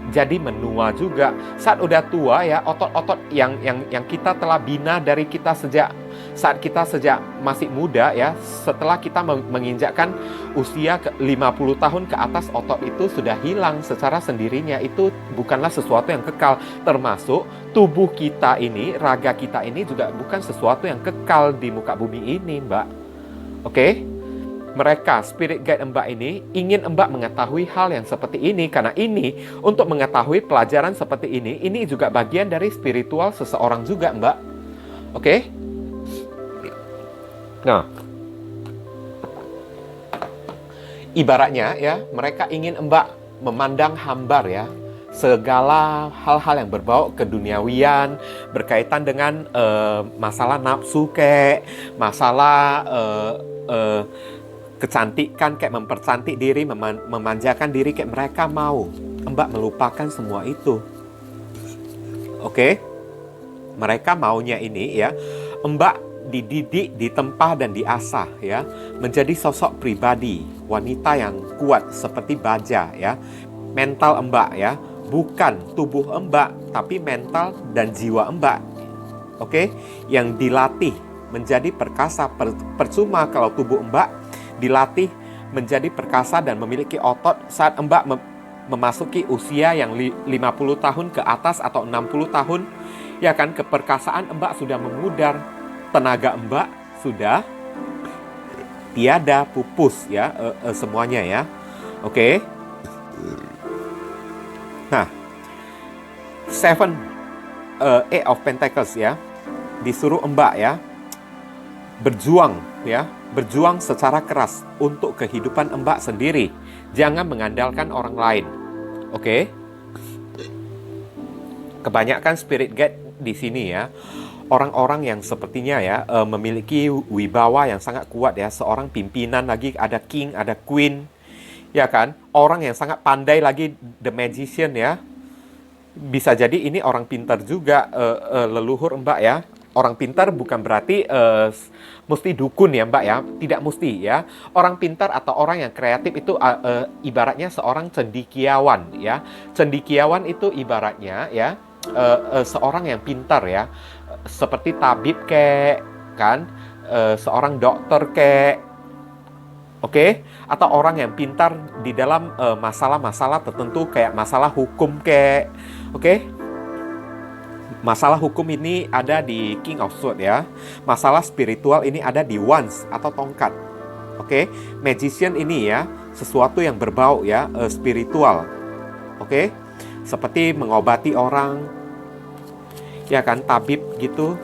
jadi menua juga. Saat udah tua ya, otot-otot yang kita telah bina dari kita sejak masih muda ya, setelah kita menginjakkan usia 50 tahun ke atas, otot itu sudah hilang secara sendirinya. Itu bukanlah sesuatu yang kekal. Termasuk tubuh kita ini, raga kita ini juga bukan sesuatu yang kekal di muka bumi ini, Mbak. Oke? Mereka, spirit guide Mbak ini, ingin Mbak mengetahui hal yang seperti ini. Karena ini, untuk mengetahui pelajaran seperti ini juga bagian dari spiritual seseorang juga, Mbak. Oke? Nah, ibaratnya ya, mereka ingin Mbak memandang hambar ya, segala hal-hal yang berbau keduniawian, berkaitan dengan masalah nafsu kek, masalah kecantikan kayak mempercantik diri, memanjakan diri kayak mereka mau Mbak melupakan semua itu. Oke? Mereka maunya ini ya, Mbak dididik, ditempa dan diasah ya, menjadi sosok pribadi, wanita yang kuat seperti baja ya. Mental Mbak ya, bukan tubuh Mbak, tapi mental dan jiwa Mbak. Oke? Yang dilatih menjadi perkasa. Percuma kalau tubuh Mbak dilatih menjadi perkasa dan memiliki otot saat Mbak memasuki usia yang 50 tahun ke atas atau 60 tahun, ya kan, keperkasaan Mbak sudah memudar, tenaga Mbak sudah tiada, pupus ya, semuanya ya. Oke. Nah, Eight of Pentacles ya, disuruh Mbak ya berjuang secara keras untuk kehidupan Mbak sendiri. Jangan mengandalkan orang lain. Oke? Kebanyakan spirit guide di sini ya, orang-orang yang sepertinya ya memiliki wibawa yang sangat kuat ya, seorang pimpinan, lagi ada king, ada queen, ya kan? Orang yang sangat pandai lagi, the magician ya. Bisa jadi ini orang pintar juga, leluhur Mbak ya. Orang pintar bukan berarti mesti dukun ya Mbak ya, tidak mesti ya. Orang pintar atau orang yang kreatif itu ibaratnya seorang cendekiawan ya. Cendekiawan itu ibaratnya ya seorang yang pintar ya, seperti tabib kek kan, seorang dokter kek, oke? Atau orang yang pintar di dalam masalah-masalah tertentu kayak masalah hukum kek, oke? Masalah hukum ini ada di King of Swords ya. Masalah spiritual ini ada di Wands atau tongkat. Oke, magician ini ya, sesuatu yang berbau ya, spiritual. Oke, seperti mengobati orang, ya kan, tabib gitu.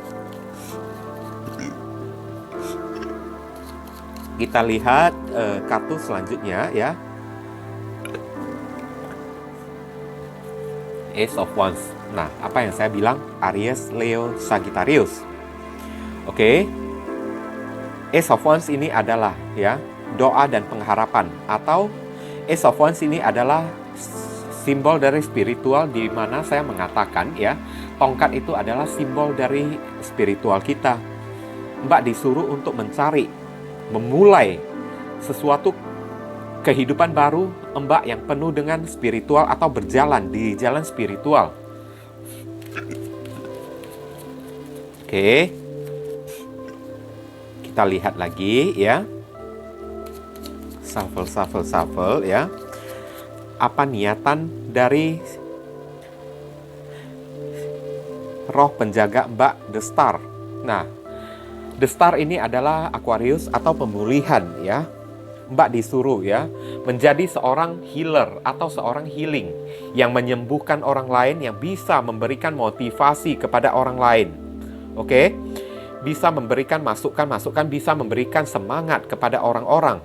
Kita lihat kartu selanjutnya ya. Ace of Wands. Nah, apa yang saya bilang? Aries, Leo, Sagittarius. Oke. Ace of Wands ini adalah ya, doa dan pengharapan, atau Ace of Wands ini adalah simbol dari spiritual, di mana saya mengatakan ya, tongkat itu adalah simbol dari spiritual kita. Mbak disuruh untuk mencari, memulai sesuatu kehidupan baru Mbak yang penuh dengan spiritual atau berjalan di jalan spiritual. Oke. Kita lihat lagi ya. Shuffle ya. Apa niatan dari roh penjaga Mbak The Star? Nah, The Star ini adalah Aquarius atau pemulihan ya. Mbak disuruh ya menjadi seorang healer atau seorang healing yang menyembuhkan orang lain, yang bisa memberikan motivasi kepada orang lain. Oke? Bisa memberikan masukan-masukan, bisa memberikan semangat kepada orang-orang.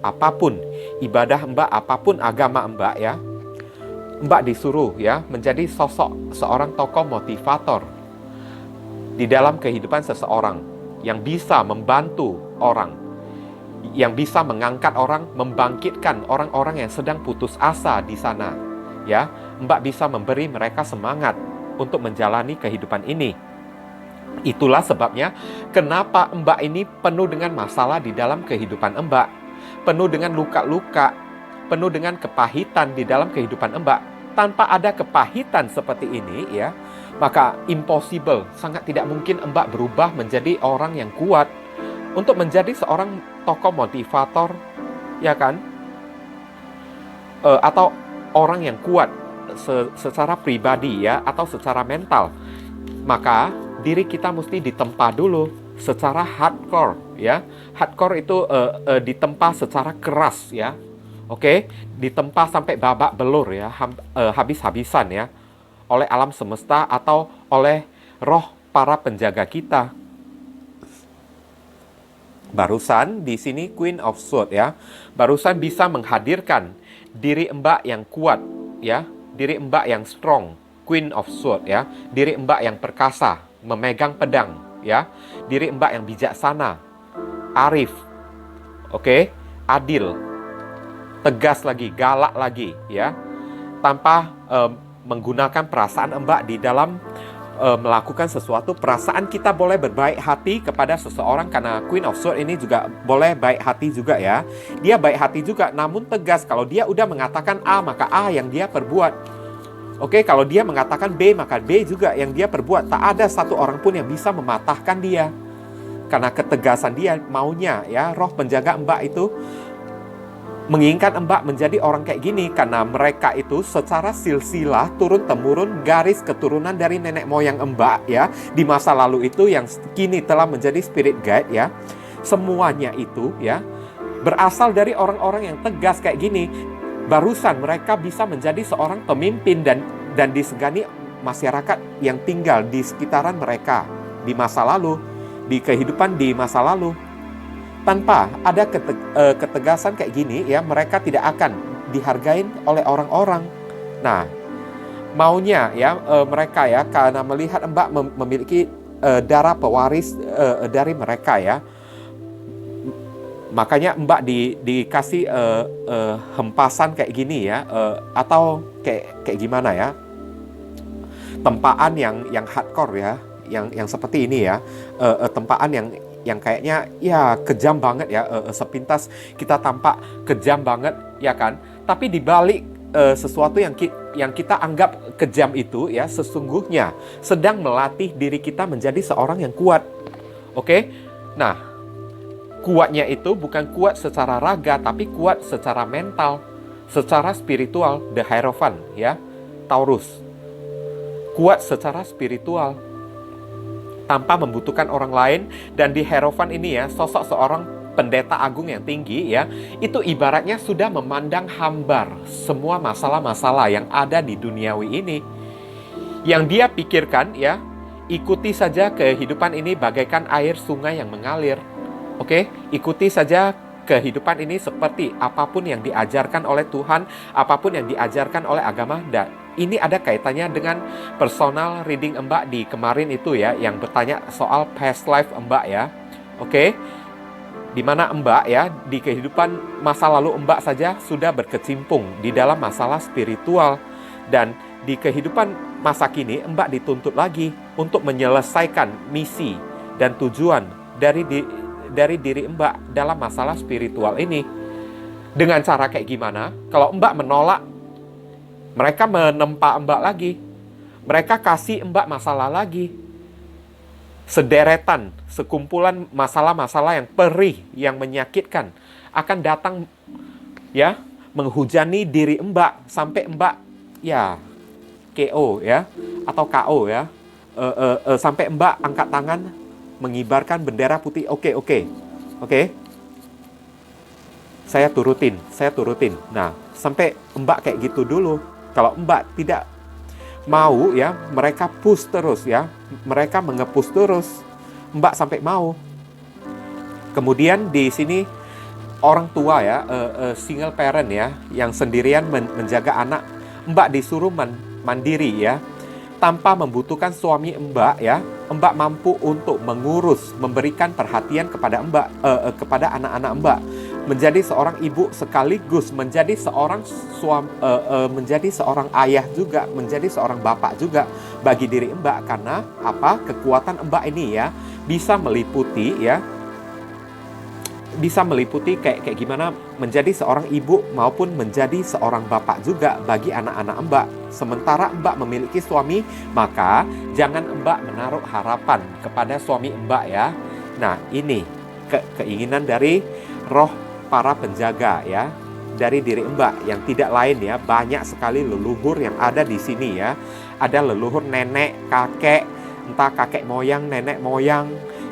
Apapun ibadah Mbak, apapun agama Mbak ya. Mbak disuruh ya menjadi sosok seorang tokoh motivator di dalam kehidupan seseorang, yang bisa membantu orang, yang bisa mengangkat orang, membangkitkan orang-orang yang sedang putus asa di sana. Ya, Mbak bisa memberi mereka semangat untuk menjalani kehidupan ini. Itulah sebabnya kenapa Mbak ini penuh dengan masalah di dalam kehidupan Mbak, penuh dengan luka-luka, penuh dengan kepahitan di dalam kehidupan Mbak. Tanpa ada kepahitan seperti ini ya, maka impossible, sangat tidak mungkin Mbak berubah menjadi orang yang kuat, untuk menjadi seorang tokoh motivator, ya kan? Atau orang yang kuat secara pribadi ya, atau secara mental. Maka diri kita mesti ditempa dulu secara hardcore ya. Hardcore itu ditempa secara keras ya. Oke, ditempa sampai babak belur ya, habis-habisan ya, oleh alam semesta atau oleh roh para penjaga kita. Barusan di sini Queen of Swords ya. Barusan bisa menghadirkan diri Mbak yang kuat ya, diri Mbak yang strong, Queen of Swords ya, diri Mbak yang perkasa, memegang pedang ya, diri Mbak yang bijaksana, arif, oke, adil, tegas lagi, galak lagi ya, tanpa menggunakan perasaan Mbak di dalam melakukan sesuatu. Perasaan kita boleh berbaik hati kepada seseorang, karena Queen of Swords ini juga boleh baik hati juga ya. Dia baik hati juga, namun tegas. Kalau dia udah mengatakan A, maka A yang dia perbuat. Oke, kalau dia mengatakan B, maka B juga yang dia perbuat. Tak ada satu orang pun yang bisa mematahkan dia, karena ketegasan dia maunya ya. Roh penjaga Mbak itu menginginkan Mbak menjadi orang kayak gini, karena mereka itu secara silsilah turun-temurun garis keturunan dari nenek moyang Mbak ya, di masa lalu itu yang kini telah menjadi spirit guide ya. Semuanya itu ya berasal dari orang-orang yang tegas kayak gini. Barusan mereka bisa menjadi seorang pemimpin dan disegani masyarakat yang tinggal di sekitaran mereka di masa lalu, di kehidupan di masa lalu. Tanpa ada ketegasan kayak gini ya, mereka tidak akan dihargain oleh orang-orang. Nah, maunya ya mereka ya, karena melihat Mbak memiliki darah pewaris dari mereka ya, makanya Mbak dikasih hempasan kayak gini ya, atau kayak gimana ya, tempaan yang hardcore ya, yang seperti ini ya, tempaan yang kayaknya ya kejam banget ya, sepintas kita tampak kejam banget ya kan, tapi dibalik sesuatu yang kita anggap kejam itu ya, sesungguhnya sedang melatih diri kita menjadi seorang yang kuat. Oke, nah kuatnya itu bukan kuat secara raga, tapi kuat secara mental, secara spiritual. The Hierophant ya, Taurus, kuat secara spiritual tanpa membutuhkan orang lain. Dan di Hierophant ini ya, sosok seorang pendeta agung yang tinggi ya, itu ibaratnya sudah memandang hambar semua masalah-masalah yang ada di duniawi ini. Yang dia pikirkan ya, ikuti saja kehidupan ini bagaikan air sungai yang mengalir. Oke, ikuti saja kehidupan ini seperti apapun yang diajarkan oleh Tuhan, apapun yang diajarkan oleh agama. Dan ini ada kaitannya dengan personal reading Mbak di kemarin itu ya, yang bertanya soal past life Mbak ya. Oke, di mana Mbak ya, di kehidupan masa lalu Mbak saja sudah berkecimpung di dalam masalah spiritual. Dan di kehidupan masa kini Mbak dituntut lagi untuk menyelesaikan misi dan tujuan dari diri Mbak dalam masalah spiritual ini. Dengan cara kayak gimana? Kalau Mbak menolak, mereka menempa Mbak lagi. Mereka kasih Mbak masalah lagi. Sederetan, sekumpulan masalah-masalah yang perih, yang menyakitkan akan datang ya, menghujani diri Mbak sampai Mbak ya KO ya, atau KO ya. Sampai Mbak angkat tangan, mengibarkan bendera putih. Oke. Saya turutin. Nah, sampai Mbak kayak gitu dulu. Kalau Mbak tidak mau ya, mereka push terus ya. Mereka mengepus terus. Mbak sampai mau. Kemudian di sini orang tua ya, single parent ya, yang sendirian menjaga anak. Mbak disuruh mandiri ya, tanpa membutuhkan suami Mbak ya. Mbak mampu untuk mengurus, memberikan perhatian kepada Mbak, kepada anak-anak Mbak. Menjadi seorang ibu sekaligus menjadi seorang menjadi seorang ayah juga, menjadi seorang bapak juga bagi diri Mbak. Karena apa? Kekuatan Mbak ini ya bisa meliputi ya, bisa meliputi kayak gimana menjadi seorang ibu maupun menjadi seorang bapak juga bagi anak-anak Mbak. Sementara Mbak memiliki suami, maka jangan Mbak menaruh harapan kepada suami Mbak ya. Nah, ini keinginan dari roh para penjaga ya, dari diri Mbak yang tidak lain ya. Banyak sekali leluhur yang ada di sini ya. Ada leluhur nenek, kakek, entah kakek moyang, nenek moyang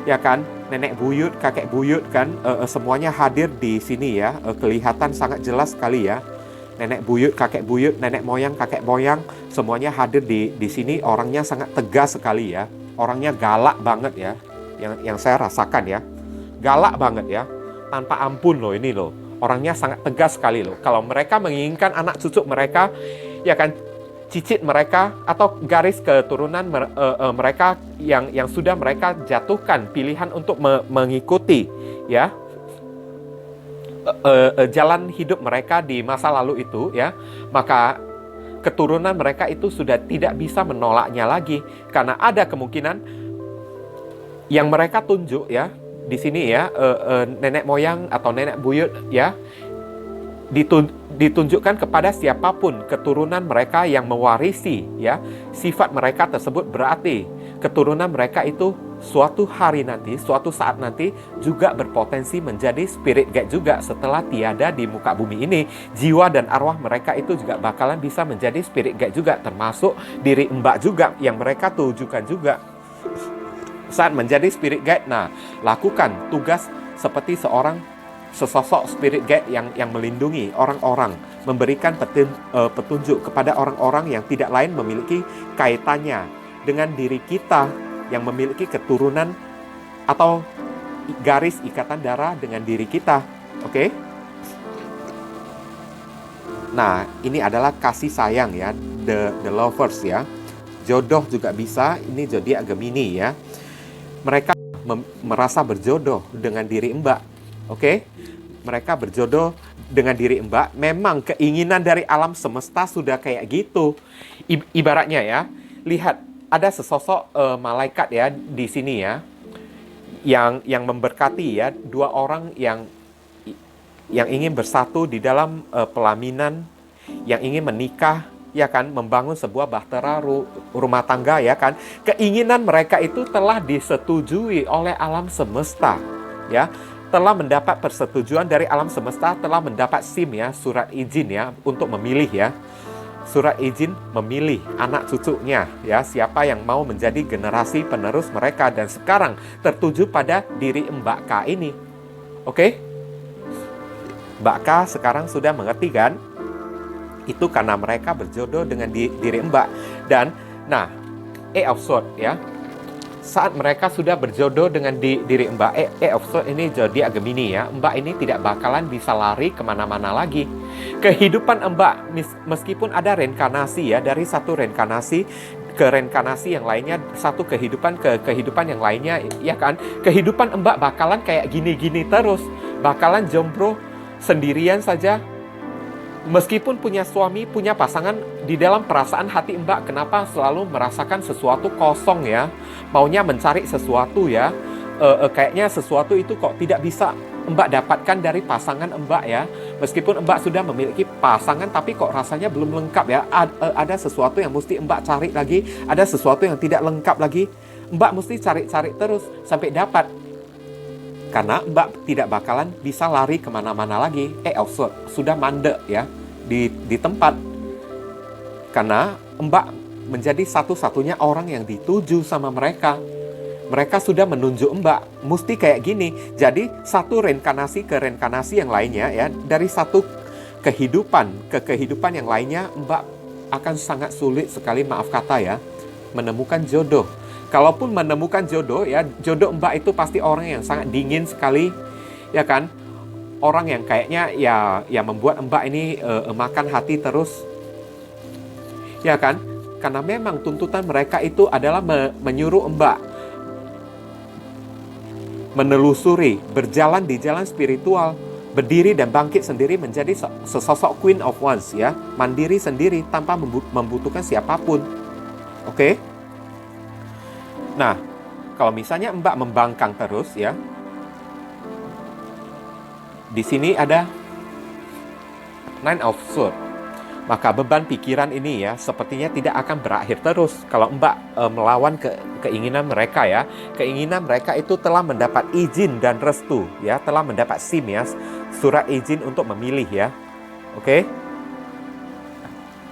ya kan, nenek buyut, kakek buyut kan, semuanya hadir di sini ya, kelihatan sangat jelas sekali ya. Nenek buyut, kakek buyut, nenek moyang, kakek moyang, semuanya hadir di sini. Orangnya sangat tegas sekali ya, orangnya galak banget ya, yang saya rasakan ya, galak banget ya, tanpa ampun loh ini loh, orangnya sangat tegas sekali loh. Kalau mereka menginginkan anak cucu mereka, ya kan, cicit mereka atau garis keturunan mereka yang sudah mereka jatuhkan pilihan untuk mengikuti ya jalan hidup mereka di masa lalu itu ya, maka keturunan mereka itu sudah tidak bisa menolaknya lagi, karena ada kemungkinan yang mereka tunjuk ya di sini ya, nenek moyang atau nenek buyut ya, ditunjukkan kepada siapapun keturunan mereka yang mewarisi ya sifat mereka tersebut. Berarti keturunan mereka itu suatu hari nanti, suatu saat nanti juga berpotensi menjadi spirit guide juga setelah tiada di muka bumi ini. Jiwa dan arwah mereka itu juga bakalan bisa menjadi spirit guide juga, termasuk diri Mbak juga yang mereka tujukan juga saat menjadi spirit guide. Nah, lakukan tugas seperti sesosok spirit guide yang melindungi orang-orang, memberikan petunjuk kepada orang-orang yang tidak lain memiliki kaitannya dengan diri kita, yang memiliki keturunan atau garis ikatan darah dengan diri kita. Oke? Nah, ini adalah kasih sayang ya, the lovers ya. Jodoh juga bisa, ini zodiak Gemini ya. Mereka merasa berjodoh dengan diri Mbak. Oke? Mereka berjodoh dengan diri Mbak. Memang keinginan dari alam semesta sudah kayak gitu. Ibaratnya ya, lihat ada sesosok malaikat ya di sini ya, yang memberkati ya dua orang yang ingin bersatu di dalam pelaminan, yang ingin menikah ya kan, membangun sebuah bahtera rumah tangga ya kan. Keinginan mereka itu telah disetujui oleh alam semesta ya, telah mendapat persetujuan dari alam semesta, telah mendapat SIM ya, surat izin ya untuk memilih ya, surat izin memilih anak cucunya ya, siapa yang mau menjadi generasi penerus mereka. Dan sekarang tertuju pada diri Mbak K ini. Oke? Mbak K sekarang sudah mengerti kan? Itu karena mereka berjodoh dengan diri Mbak. Dan nah, Eight of Swords ya, saat mereka sudah berjodoh dengan diri Mbak, Eight of Swords ini zodiak Gemini ya, Mbak ini tidak bakalan bisa lari kemana-mana lagi. Kehidupan Mbak, meskipun ada reinkarnasi ya, dari satu reinkarnasi ke reinkarnasi yang lainnya, satu kehidupan ke kehidupan yang lainnya ya kan, kehidupan Mbak bakalan kayak gini-gini terus, bakalan jomblo sendirian saja. Meskipun punya suami, punya pasangan, di dalam perasaan hati Mbak kenapa selalu merasakan sesuatu kosong ya, maunya mencari sesuatu ya, kayaknya sesuatu itu kok tidak bisa Mbak dapatkan dari pasangan Mbak ya. Meskipun Mbak sudah memiliki pasangan, tapi kok rasanya belum lengkap ya, ada sesuatu yang mesti Mbak cari lagi, ada sesuatu yang tidak lengkap lagi, Mbak mesti cari-cari terus sampai dapat. Karena Mbak tidak bakalan bisa lari kemana-mana lagi. Sudah mandek ya di tempat. Karena Mbak menjadi satu-satunya orang yang dituju sama mereka. Mereka sudah menunjuk Mbak, mesti kayak gini. Jadi satu reinkarnasi ke reinkarnasi yang lainnya ya, dari satu kehidupan ke kehidupan yang lainnya, Mbak akan sangat sulit sekali, maaf kata ya, menemukan jodoh. Kalaupun menemukan jodoh ya, jodoh Mbak itu pasti orang yang sangat dingin sekali ya kan, orang yang kayaknya ya membuat Mbak ini makan hati terus ya kan, karena memang tuntutan mereka itu adalah menyuruh Mbak menelusuri, berjalan di jalan spiritual, berdiri dan bangkit sendiri menjadi sesosok Queen of Wands ya, mandiri sendiri tanpa membutuhkan siapapun. Oke? Nah, kalau misalnya Mbak membangkang terus ya, di sini ada Nine of Swords. Maka beban pikiran ini ya sepertinya tidak akan berakhir terus kalau Mbak melawan keinginan mereka ya. Keinginan mereka itu telah mendapat izin dan restu ya, telah mendapat SIM ya, surat izin untuk memilih ya. Oke?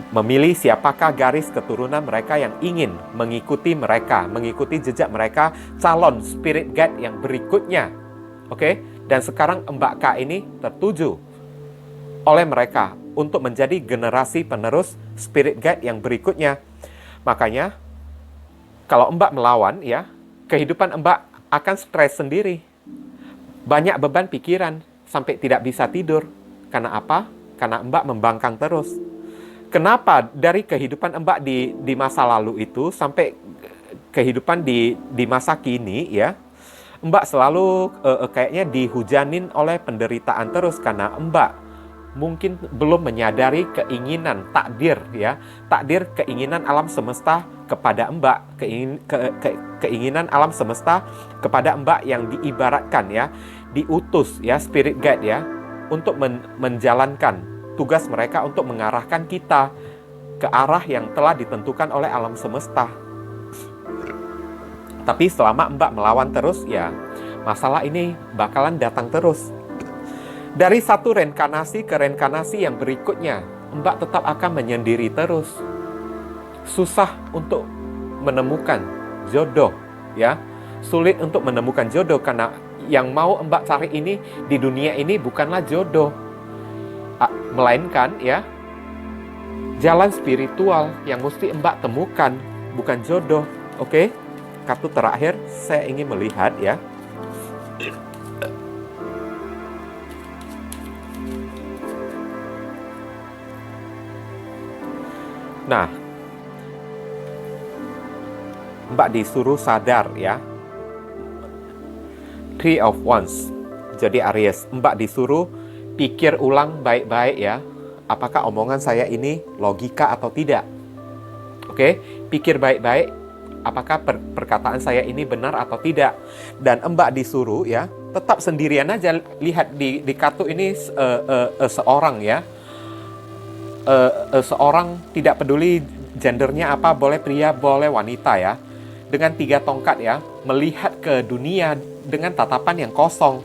memilih siapakah garis keturunan mereka yang ingin mengikuti mereka, mengikuti jejak mereka, calon spirit guide yang berikutnya. Oke, dan sekarang Mbak K ini tertuju oleh mereka untuk menjadi generasi penerus spirit guide yang berikutnya. Makanya, kalau Mbak melawan, ya, kehidupan Mbak akan stres sendiri. Banyak beban pikiran, sampai tidak bisa tidur. Karena apa? Karena Mbak membangkang terus. Kenapa dari kehidupan Mbak di masa lalu itu sampai kehidupan di masa kini, ya, Mbak selalu kayaknya dihujanin oleh penderitaan terus karena Mbak mungkin belum menyadari keinginan takdir, ya, takdir keinginan alam semesta kepada Mbak, keinginan alam semesta kepada Mbak yang diibaratkan, ya, diutus, ya, spirit guide, ya, untuk menjalankan tugas mereka untuk mengarahkan kita ke arah yang telah ditentukan oleh alam semesta. Tapi selama Mbak melawan terus, ya, masalah ini bakalan datang terus. Dari satu reinkarnasi ke reinkarnasi yang berikutnya, Mbak tetap akan menyendiri terus. Susah untuk menemukan jodoh, ya. Sulit untuk menemukan jodoh karena yang mau Mbak cari ini di dunia ini bukanlah jodoh, melainkan, ya, jalan spiritual yang mesti Mbak temukan, bukan jodoh. Oke? Kartu terakhir saya ingin melihat, ya. Nah, Mbak disuruh sadar, ya. Three of Wands. Jadi Aries, Mbak disuruh pikir ulang baik-baik, ya. Apakah omongan saya ini logika atau tidak? Oke, pikir baik-baik. Apakah perkataan saya ini benar atau tidak? Dan Mbak disuruh, ya, tetap sendirian aja. Lihat di kartu ini seorang, ya. Seorang, tidak peduli gendernya apa, boleh pria, boleh wanita, ya. Dengan 3 tongkat, ya, melihat ke dunia dengan tatapan yang kosong.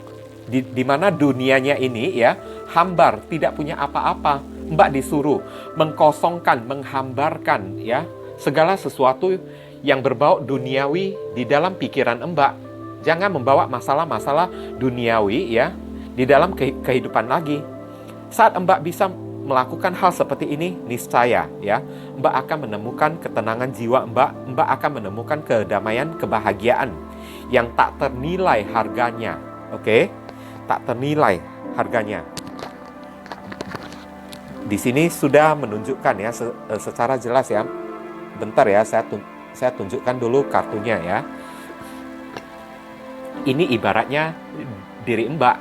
Di mana dunianya ini, ya, hambar, tidak punya apa-apa. Mbak disuruh mengkosongkan, menghambarkan, ya, segala sesuatu yang berbau duniawi di dalam pikiran Mbak. Jangan membawa masalah-masalah duniawi, ya, di dalam kehidupan lagi. Saat Mbak bisa melakukan hal seperti ini, niscaya, ya, Mbak akan menemukan ketenangan jiwa Mbak akan menemukan kedamaian, kebahagiaan yang tak ternilai harganya. Oke? Tak ternilai harganya. Di sini sudah menunjukkan, ya, secara jelas, ya. Bentar, ya, saya tunjukkan dulu kartunya, ya. Ini ibaratnya diri Mbak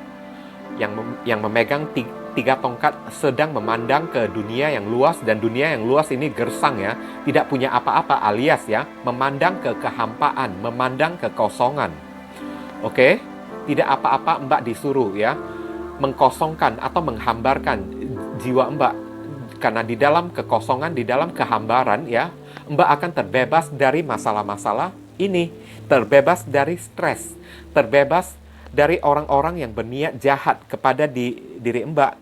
yang memegang 3 tongkat sedang memandang ke dunia yang luas, dan dunia yang luas ini gersang, ya, tidak punya apa-apa, alias, ya, memandang ke kehampaan, memandang ke kosongan. Oke? Tidak apa-apa Mbak disuruh, ya, mengkosongkan atau menghambarkan jiwa Mbak. Karena di dalam kekosongan, di dalam kehambaran, ya, Mbak akan terbebas dari masalah-masalah ini, terbebas dari stres, terbebas dari orang-orang yang berniat jahat kepada diri Mbak.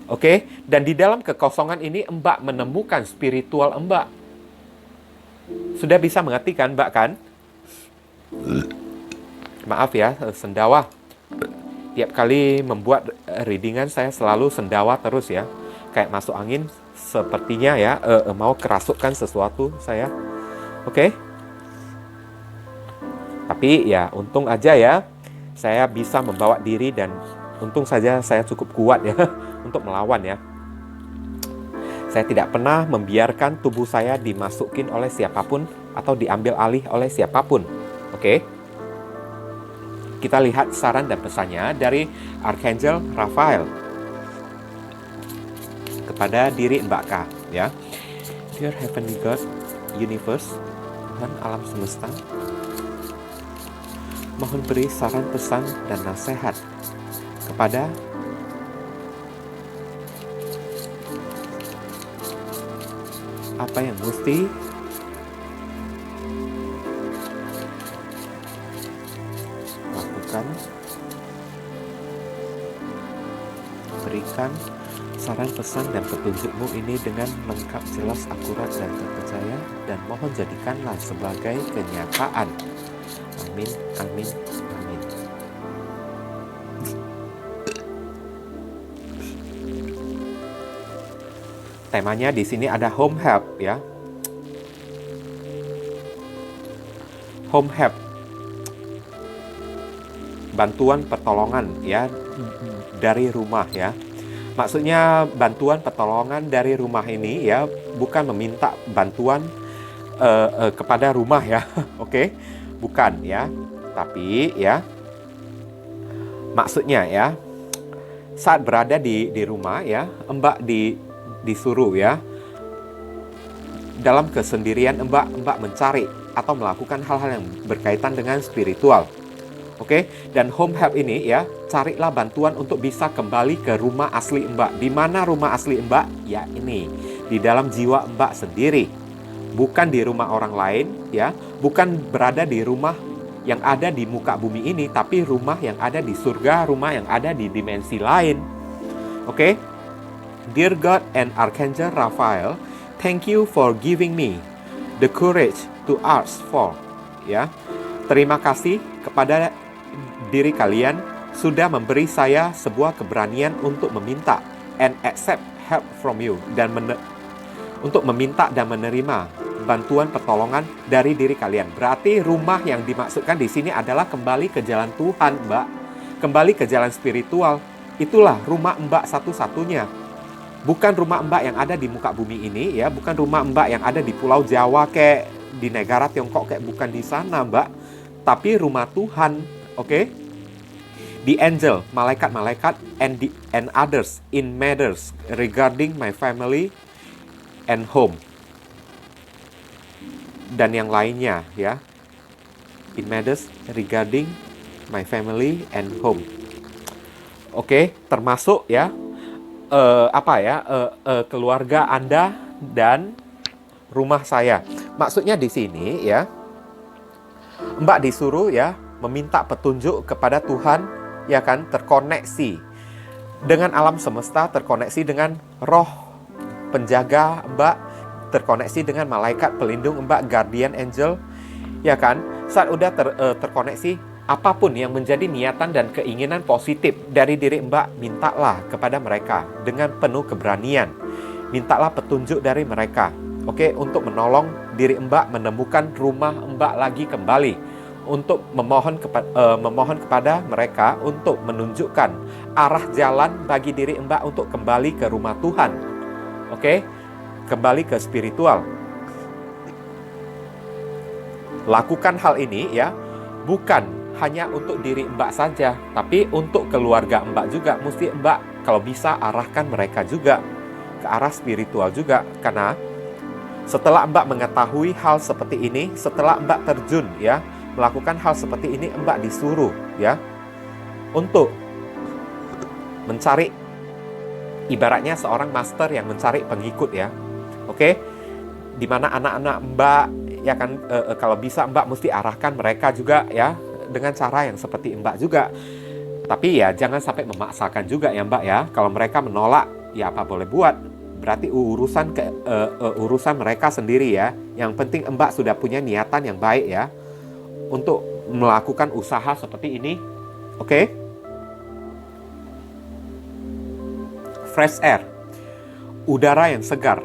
Oke? Dan di dalam kekosongan ini Mbak menemukan spiritual Mbak. Sudah bisa mengerti kan, Mbak, kan? Maaf, ya, sendawa. Tiap kali membuat readingan saya selalu sendawa terus, ya. Kayak masuk angin sepertinya, ya, mau kerasukan sesuatu saya. Oke? Tapi, ya, untung aja, ya, saya bisa membawa diri dan untung saja saya cukup kuat, ya, untuk melawan, ya. Saya tidak pernah membiarkan tubuh saya dimasukin oleh siapapun atau diambil alih oleh siapapun. Oke? Kita lihat saran dan pesannya dari Archangel Raphael kepada diri Mbak K, ya. Dear Heavenly God, Universe, Tuhan alam semesta, mohon beri saran, pesan, dan nasihat kepada apa yang mesti lakukan. Beri berikan saran, pesan, dan petunjukmu ini dengan lengkap, jelas, akurat, dan terpercaya, dan mohon jadikanlah sebagai kenyataan. Amin, amin, amin. Temanya di sini ada home help ya. Home help. Bantuan pertolongan ya dari rumah ya. Maksudnya bantuan pertolongan dari rumah ini ya, bukan meminta bantuan kepada rumah ya. Oke? Bukan ya. Tapi ya, maksudnya ya, saat berada di rumah ya, Mbak disuruh ya, dalam kesendirian Mbak mencari atau melakukan hal-hal yang berkaitan dengan spiritual. Oke, dan home help ini ya, carilah bantuan untuk bisa kembali ke rumah asli Mbak. Di mana rumah asli Mbak? Ya ini, di dalam jiwa Mbak sendiri. Bukan di rumah orang lain ya, bukan berada di rumah yang ada di muka bumi ini, tapi rumah yang ada di surga, rumah yang ada di dimensi lain. Oke? Dear God and Archangel Raphael, thank you for giving me the courage to ask for. Ya, terima kasih kepada diri kalian sudah memberi saya sebuah keberanian untuk meminta and accept help from you, dan untuk meminta dan menerima bantuan pertolongan dari diri kalian. Berarti rumah yang dimaksudkan di sini adalah kembali ke jalan Tuhan, Mbak. Kembali ke jalan spiritual. Itulah rumah Mbak satu-satunya. Bukan rumah Mbak yang ada di muka bumi ini ya, bukan rumah Mbak yang ada di Pulau Jawa kayak di negara Tiongkok, kayak bukan di sana Mbak, tapi rumah Tuhan. Oke? The angel, malaikat-malaikat and others in matters regarding my family and home. Dan yang lainnya ya. In matters regarding my family and home. Oke, termasuk ya keluarga Anda dan rumah saya. Maksudnya di sini ya, Mbak disuruh ya meminta petunjuk kepada Tuhan ya kan, terkoneksi dengan alam semesta, terkoneksi dengan roh penjaga Mbak, terkoneksi dengan malaikat pelindung Mbak, guardian angel ya kan. Saat udah terkoneksi, apapun yang menjadi niatan dan keinginan positif dari diri Mbak, mintalah kepada mereka dengan penuh keberanian. Mintalah petunjuk dari mereka, oke, untuk menolong diri Mbak menemukan rumah Mbak lagi kembali. Untuk memohon kepada mereka untuk menunjukkan arah jalan bagi diri Mbak untuk kembali ke rumah Tuhan. Oke, kembali ke spiritual. Lakukan hal ini ya, bukan hanya untuk diri Mbak saja, tapi untuk keluarga Mbak juga. Mesti Mbak kalau bisa arahkan mereka juga ke arah spiritual juga. Karena setelah Mbak mengetahui hal seperti ini, setelah Mbak terjun ya melakukan hal seperti ini, Mbak disuruh ya untuk mencari, ibaratnya seorang master yang mencari pengikut ya. Oke, dimana anak-anak Mbak ya kan, kalau bisa Mbak mesti arahkan mereka juga ya dengan cara yang seperti Mbak juga. Tapi ya jangan sampai memaksakan juga ya Mbak ya. Kalau mereka menolak ya apa boleh buat, berarti urusan mereka sendiri ya. Yang penting Mbak sudah punya niatan yang baik ya untuk melakukan usaha seperti ini. Oke? Fresh air, udara yang segar.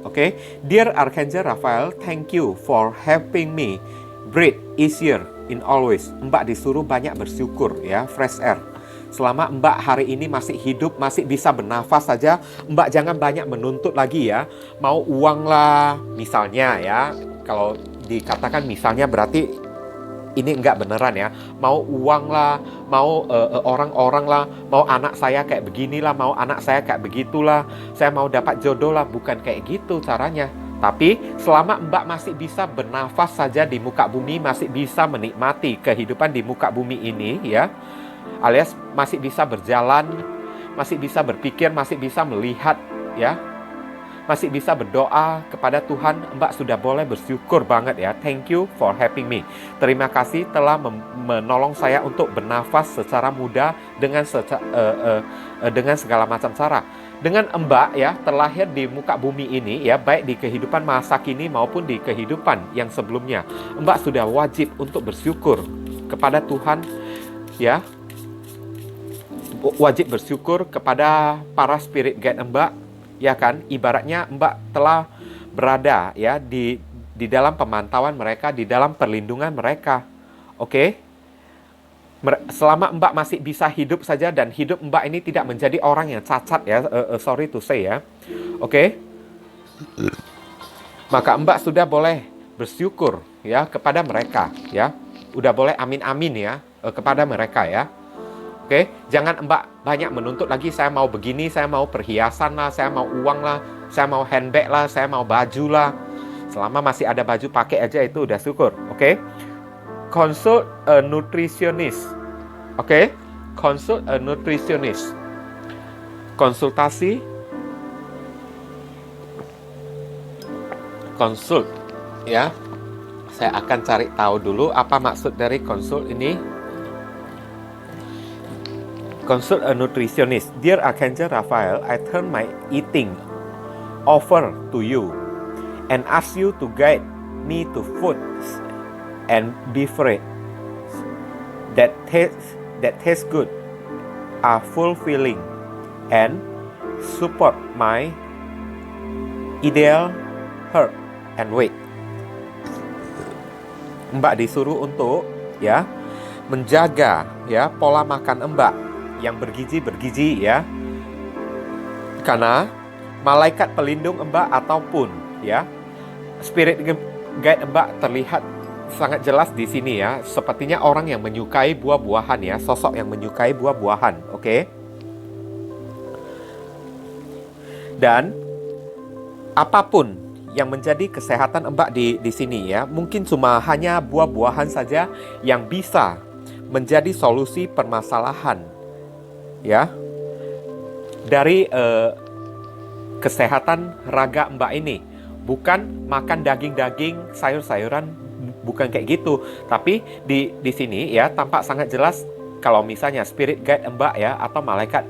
Oke? Dear Archangel Raphael, thank you for helping me breathe easier in always. Mbak disuruh banyak bersyukur ya, fresh air. Selama Mbak hari ini masih hidup, masih bisa bernafas saja, Mbak jangan banyak menuntut lagi ya. Mau uang lah, misalnya ya. Kalau dikatakan misalnya berarti ini enggak beneran ya. Mau uang lah, mau orang-orang lah, mau anak saya kayak beginilah, mau anak saya kayak begitulah, saya mau dapat jodoh lah. Bukan kayak gitu caranya. Tapi selama Mbak masih bisa bernafas saja di muka bumi, masih bisa menikmati kehidupan di muka bumi ini ya, alias masih bisa berjalan, masih bisa berpikir, masih bisa melihat ya, masih bisa berdoa kepada Tuhan, Mbak sudah boleh bersyukur banget ya. Thank you for helping me. Terima kasih telah menolong saya untuk bernafas secara mudah dengan segala macam cara. Dengan Mbak ya terlahir di muka bumi ini ya, baik di kehidupan masa kini maupun di kehidupan yang sebelumnya, Mbak sudah wajib untuk bersyukur kepada Tuhan ya. Wajib bersyukur kepada para spirit guide Mbak, ya kan? Ibaratnya Mbak telah berada ya di dalam pemantauan mereka, di dalam perlindungan mereka. Oke? Selama Mbak masih bisa hidup saja dan hidup Mbak ini tidak menjadi orang yang cacat ya, sorry to say ya. Oke? Maka Mbak sudah boleh bersyukur ya kepada mereka ya. Udah boleh amin-amin ya kepada mereka ya. Oke, jangan Mbak banyak menuntut lagi, saya mau begini, saya mau perhiasan lah, saya mau uang lah, saya mau handbag lah, saya mau baju lah. Selama masih ada baju pakai aja itu udah syukur. Oke. Consult a nutritionist. Oke. Consult a nutritionist. Konsultasi. Consult ya. Saya akan cari tahu dulu apa maksud dari consult ini. Consult a nutritionist. Dear Archangel Raphael, I turn my eating offer to you and ask you to guide me to foods and beverage that taste good, are fulfilling, and support my ideal health and weight. Mbak disuruh untuk ya menjaga ya pola makan Mbak yang bergizi ya, karena malaikat pelindung Mbak ataupun ya spirit guide Mbak terlihat sangat jelas di sini ya, sepertinya orang yang menyukai buah-buahan ya, sosok yang menyukai buah-buahan. Oke. Dan apapun yang menjadi kesehatan Mbak di sini ya, mungkin cuma hanya buah-buahan saja yang bisa menjadi solusi permasalahan ya dari kesehatan raga Mbak ini. Bukan makan daging-daging, sayur-sayuran, bukan kayak gitu. Tapi di sini ya tampak sangat jelas kalau misalnya spirit guide Mbak ya atau malaikat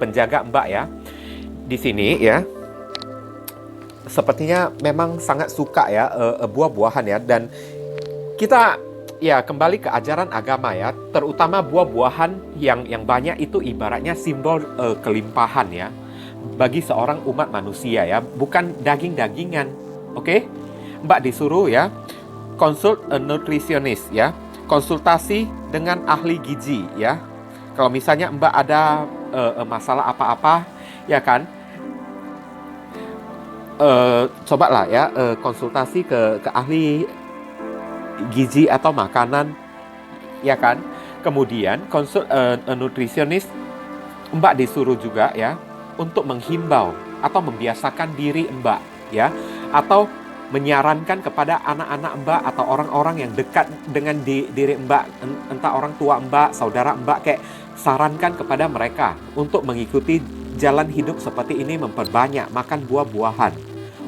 penjaga Mbak ya di sini ya sepertinya memang sangat suka ya buah-buahan ya. Dan kita ya kembali ke ajaran agama ya, terutama buah-buahan yang banyak itu ibaratnya simbol kelimpahan ya bagi seorang umat manusia ya, bukan daging-dagingan. Oke? Mbak disuruh ya consult a nutritionist ya, konsultasi dengan ahli gizi ya. Kalau misalnya Mbak ada masalah apa-apa ya kan, cobalah ya konsultasi ke ahli gizi atau makanan ya kan. Kemudian consult a nutritionist, Mbak disuruh juga ya untuk menghimbau atau membiasakan diri Mbak ya, atau menyarankan kepada anak-anak Mbak atau orang-orang yang dekat dengan diri Mbak, entah orang tua Mbak, saudara Mbak, kayak sarankan kepada mereka untuk mengikuti jalan hidup seperti ini, memperbanyak makan buah-buahan.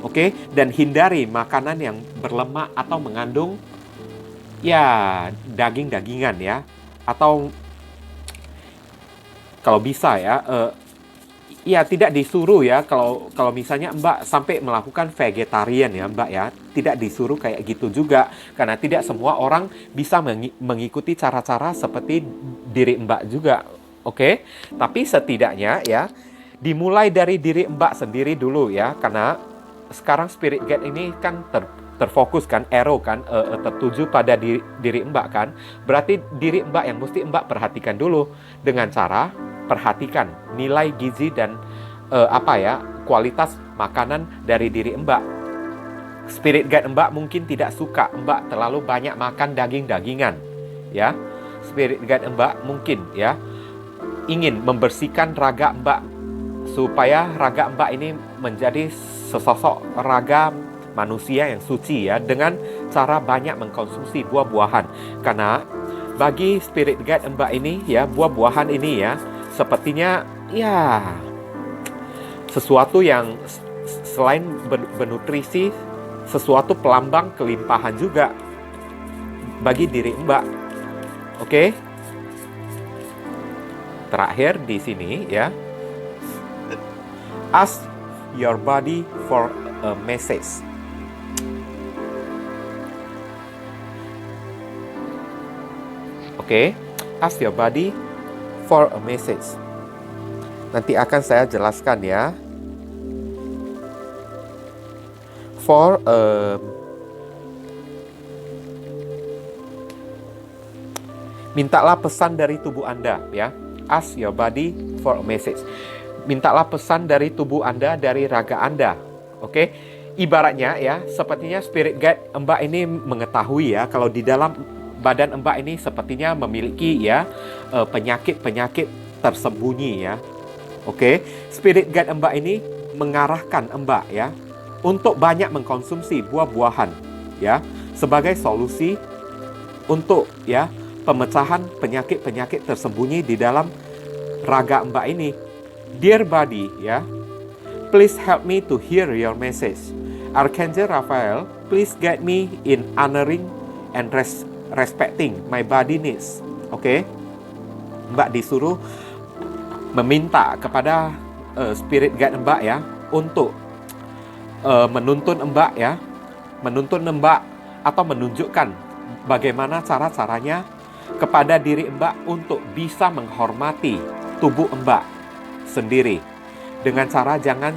Oke, dan hindari makanan yang berlemak atau mengandung ya daging-dagingan ya, atau kalau bisa ya ya tidak disuruh ya kalau misalnya Mbak sampai melakukan vegetarian ya Mbak ya, tidak disuruh kayak gitu juga, karena tidak semua orang bisa mengikuti cara-cara seperti diri Mbak juga. Oke, tapi setidaknya ya dimulai dari diri Mbak sendiri dulu ya, karena sekarang spirit guide ini kan terfokus kan, arrow kan tertuju pada diri Mbak kan. Berarti diri Mbak yang mesti Mbak perhatikan dulu dengan cara perhatikan nilai gizi dan kualitas makanan dari diri Mbak. Spirit guide Mbak mungkin tidak suka Mbak terlalu banyak makan daging-dagingan ya. Spirit guide Mbak mungkin ya ingin membersihkan raga Mbak supaya raga Mbak ini menjadi sesosok raga manusia yang suci ya, dengan cara banyak mengkonsumsi buah-buahan. Karena bagi spirit guide Mbak ini ya, buah-buahan ini ya sepertinya ya sesuatu yang selain bernutrisi, sesuatu pelambang kelimpahan juga bagi diri Mbak. Oke. Terakhir di sini ya. Ask your body for a message. Oke. Ask your body for a message. Nanti akan saya jelaskan ya. For mintalah pesan dari tubuh Anda ya. Ask your body for a message. Mintalah pesan dari tubuh Anda, dari raga Anda. Oke. Ibaratnya ya, sepertinya spirit guide Mbak ini mengetahui ya kalau di dalam badan Mbak ini sepertinya memiliki ya penyakit-penyakit tersembunyi ya. Oke. Spirit guide Mbak ini mengarahkan Mbak ya untuk banyak mengkonsumsi buah-buahan ya sebagai solusi untuk ya pemecahan penyakit-penyakit tersembunyi di dalam raga Mbak ini. Dear body, ya, please help me to hear your message. Archangel Raphael, please guide me in honoring and respecting my body needs. Oke, Mbak disuruh meminta kepada spirit guide Mbak ya untuk menuntun Mbak ya, menuntun Mbak atau menunjukkan bagaimana cara-caranya kepada diri Mbak untuk bisa menghormati tubuh Mbak sendiri dengan cara jangan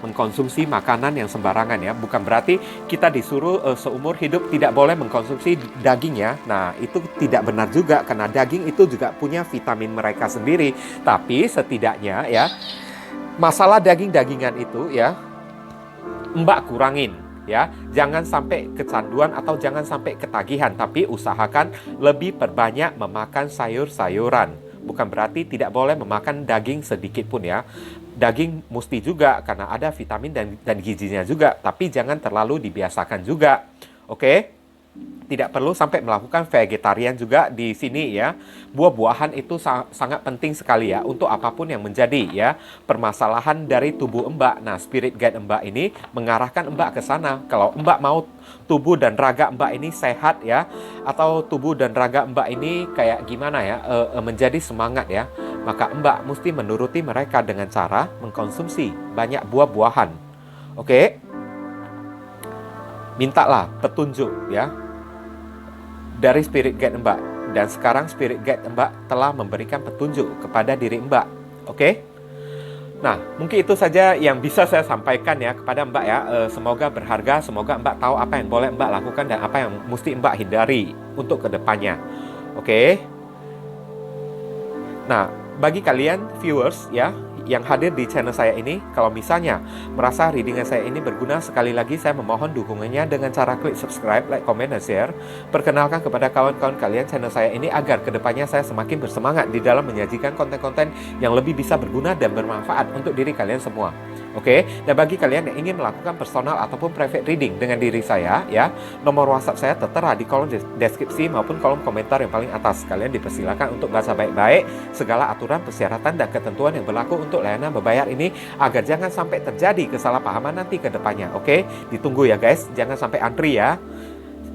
mengkonsumsi makanan yang sembarangan ya. Bukan berarti kita disuruh seumur hidup tidak boleh mengkonsumsi daging ya. Nah, itu tidak benar juga karena daging itu juga punya vitamin mereka sendiri. Tapi setidaknya ya, masalah daging-dagingan itu ya Mbak kurangin. Ya, jangan sampai kecanduan atau jangan sampai ketagihan, tapi usahakan lebih perbanyak memakan sayur-sayuran. Bukan berarti tidak boleh memakan daging sedikit pun ya. Daging mesti juga karena ada vitamin dan gizinya juga, tapi jangan terlalu dibiasakan juga. Oke? Tidak perlu sampai melakukan vegetarian juga di sini ya. Buah-buahan itu sangat penting sekali ya untuk apapun yang menjadi ya permasalahan dari tubuh Mbak. Nah, spirit guide Mbak ini mengarahkan Mbak ke sana. Kalau Mbak mau tubuh dan raga Mbak ini sehat ya, atau tubuh dan raga Mbak ini kayak gimana ya, menjadi semangat ya, maka Mbak mesti menuruti mereka dengan cara mengkonsumsi banyak buah-buahan. Oke? Mintalah petunjuk ya dari spirit guide Mbak. Dan sekarang spirit guide Mbak telah memberikan petunjuk kepada diri Mbak. Oke? Nah, mungkin itu saja yang bisa saya sampaikan ya kepada Mbak ya. Semoga berharga, semoga Mbak tahu apa yang boleh Mbak lakukan dan apa yang mesti Mbak hindari untuk kedepannya. Oke? Nah, bagi kalian viewers ya yang hadir di channel saya ini, kalau misalnya merasa readingan saya ini berguna, sekali lagi saya memohon dukungannya dengan cara klik subscribe, like, comment, dan share. Perkenalkan kepada kawan-kawan kalian channel saya ini agar kedepannya saya semakin bersemangat di dalam menyajikan konten-konten yang lebih bisa berguna dan bermanfaat untuk diri kalian semua. Oke, dan bagi kalian yang ingin melakukan personal ataupun private reading dengan diri saya ya, nomor WhatsApp saya tertera di kolom deskripsi maupun kolom komentar yang paling atas. Kalian dipersilakan untuk baca baik-baik segala aturan, persyaratan, dan ketentuan yang berlaku untuk layanan berbayar ini agar jangan sampai terjadi kesalahpahaman nanti ke depannya. Oke, ditunggu ya guys, jangan sampai antri ya.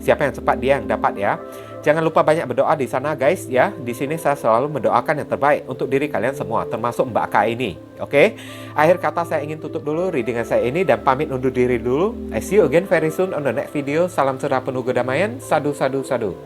Siapa yang cepat dia yang dapat ya. Jangan lupa banyak berdoa di sana guys ya. Di sini saya selalu mendoakan yang terbaik untuk diri kalian semua, termasuk Mbak K ini. Oke. Akhir kata saya ingin tutup dulu readingan saya ini dan pamit undur diri dulu. I see you again very soon on the next video. Salam cerah penuh kedamaian. Sadu sadu sadu.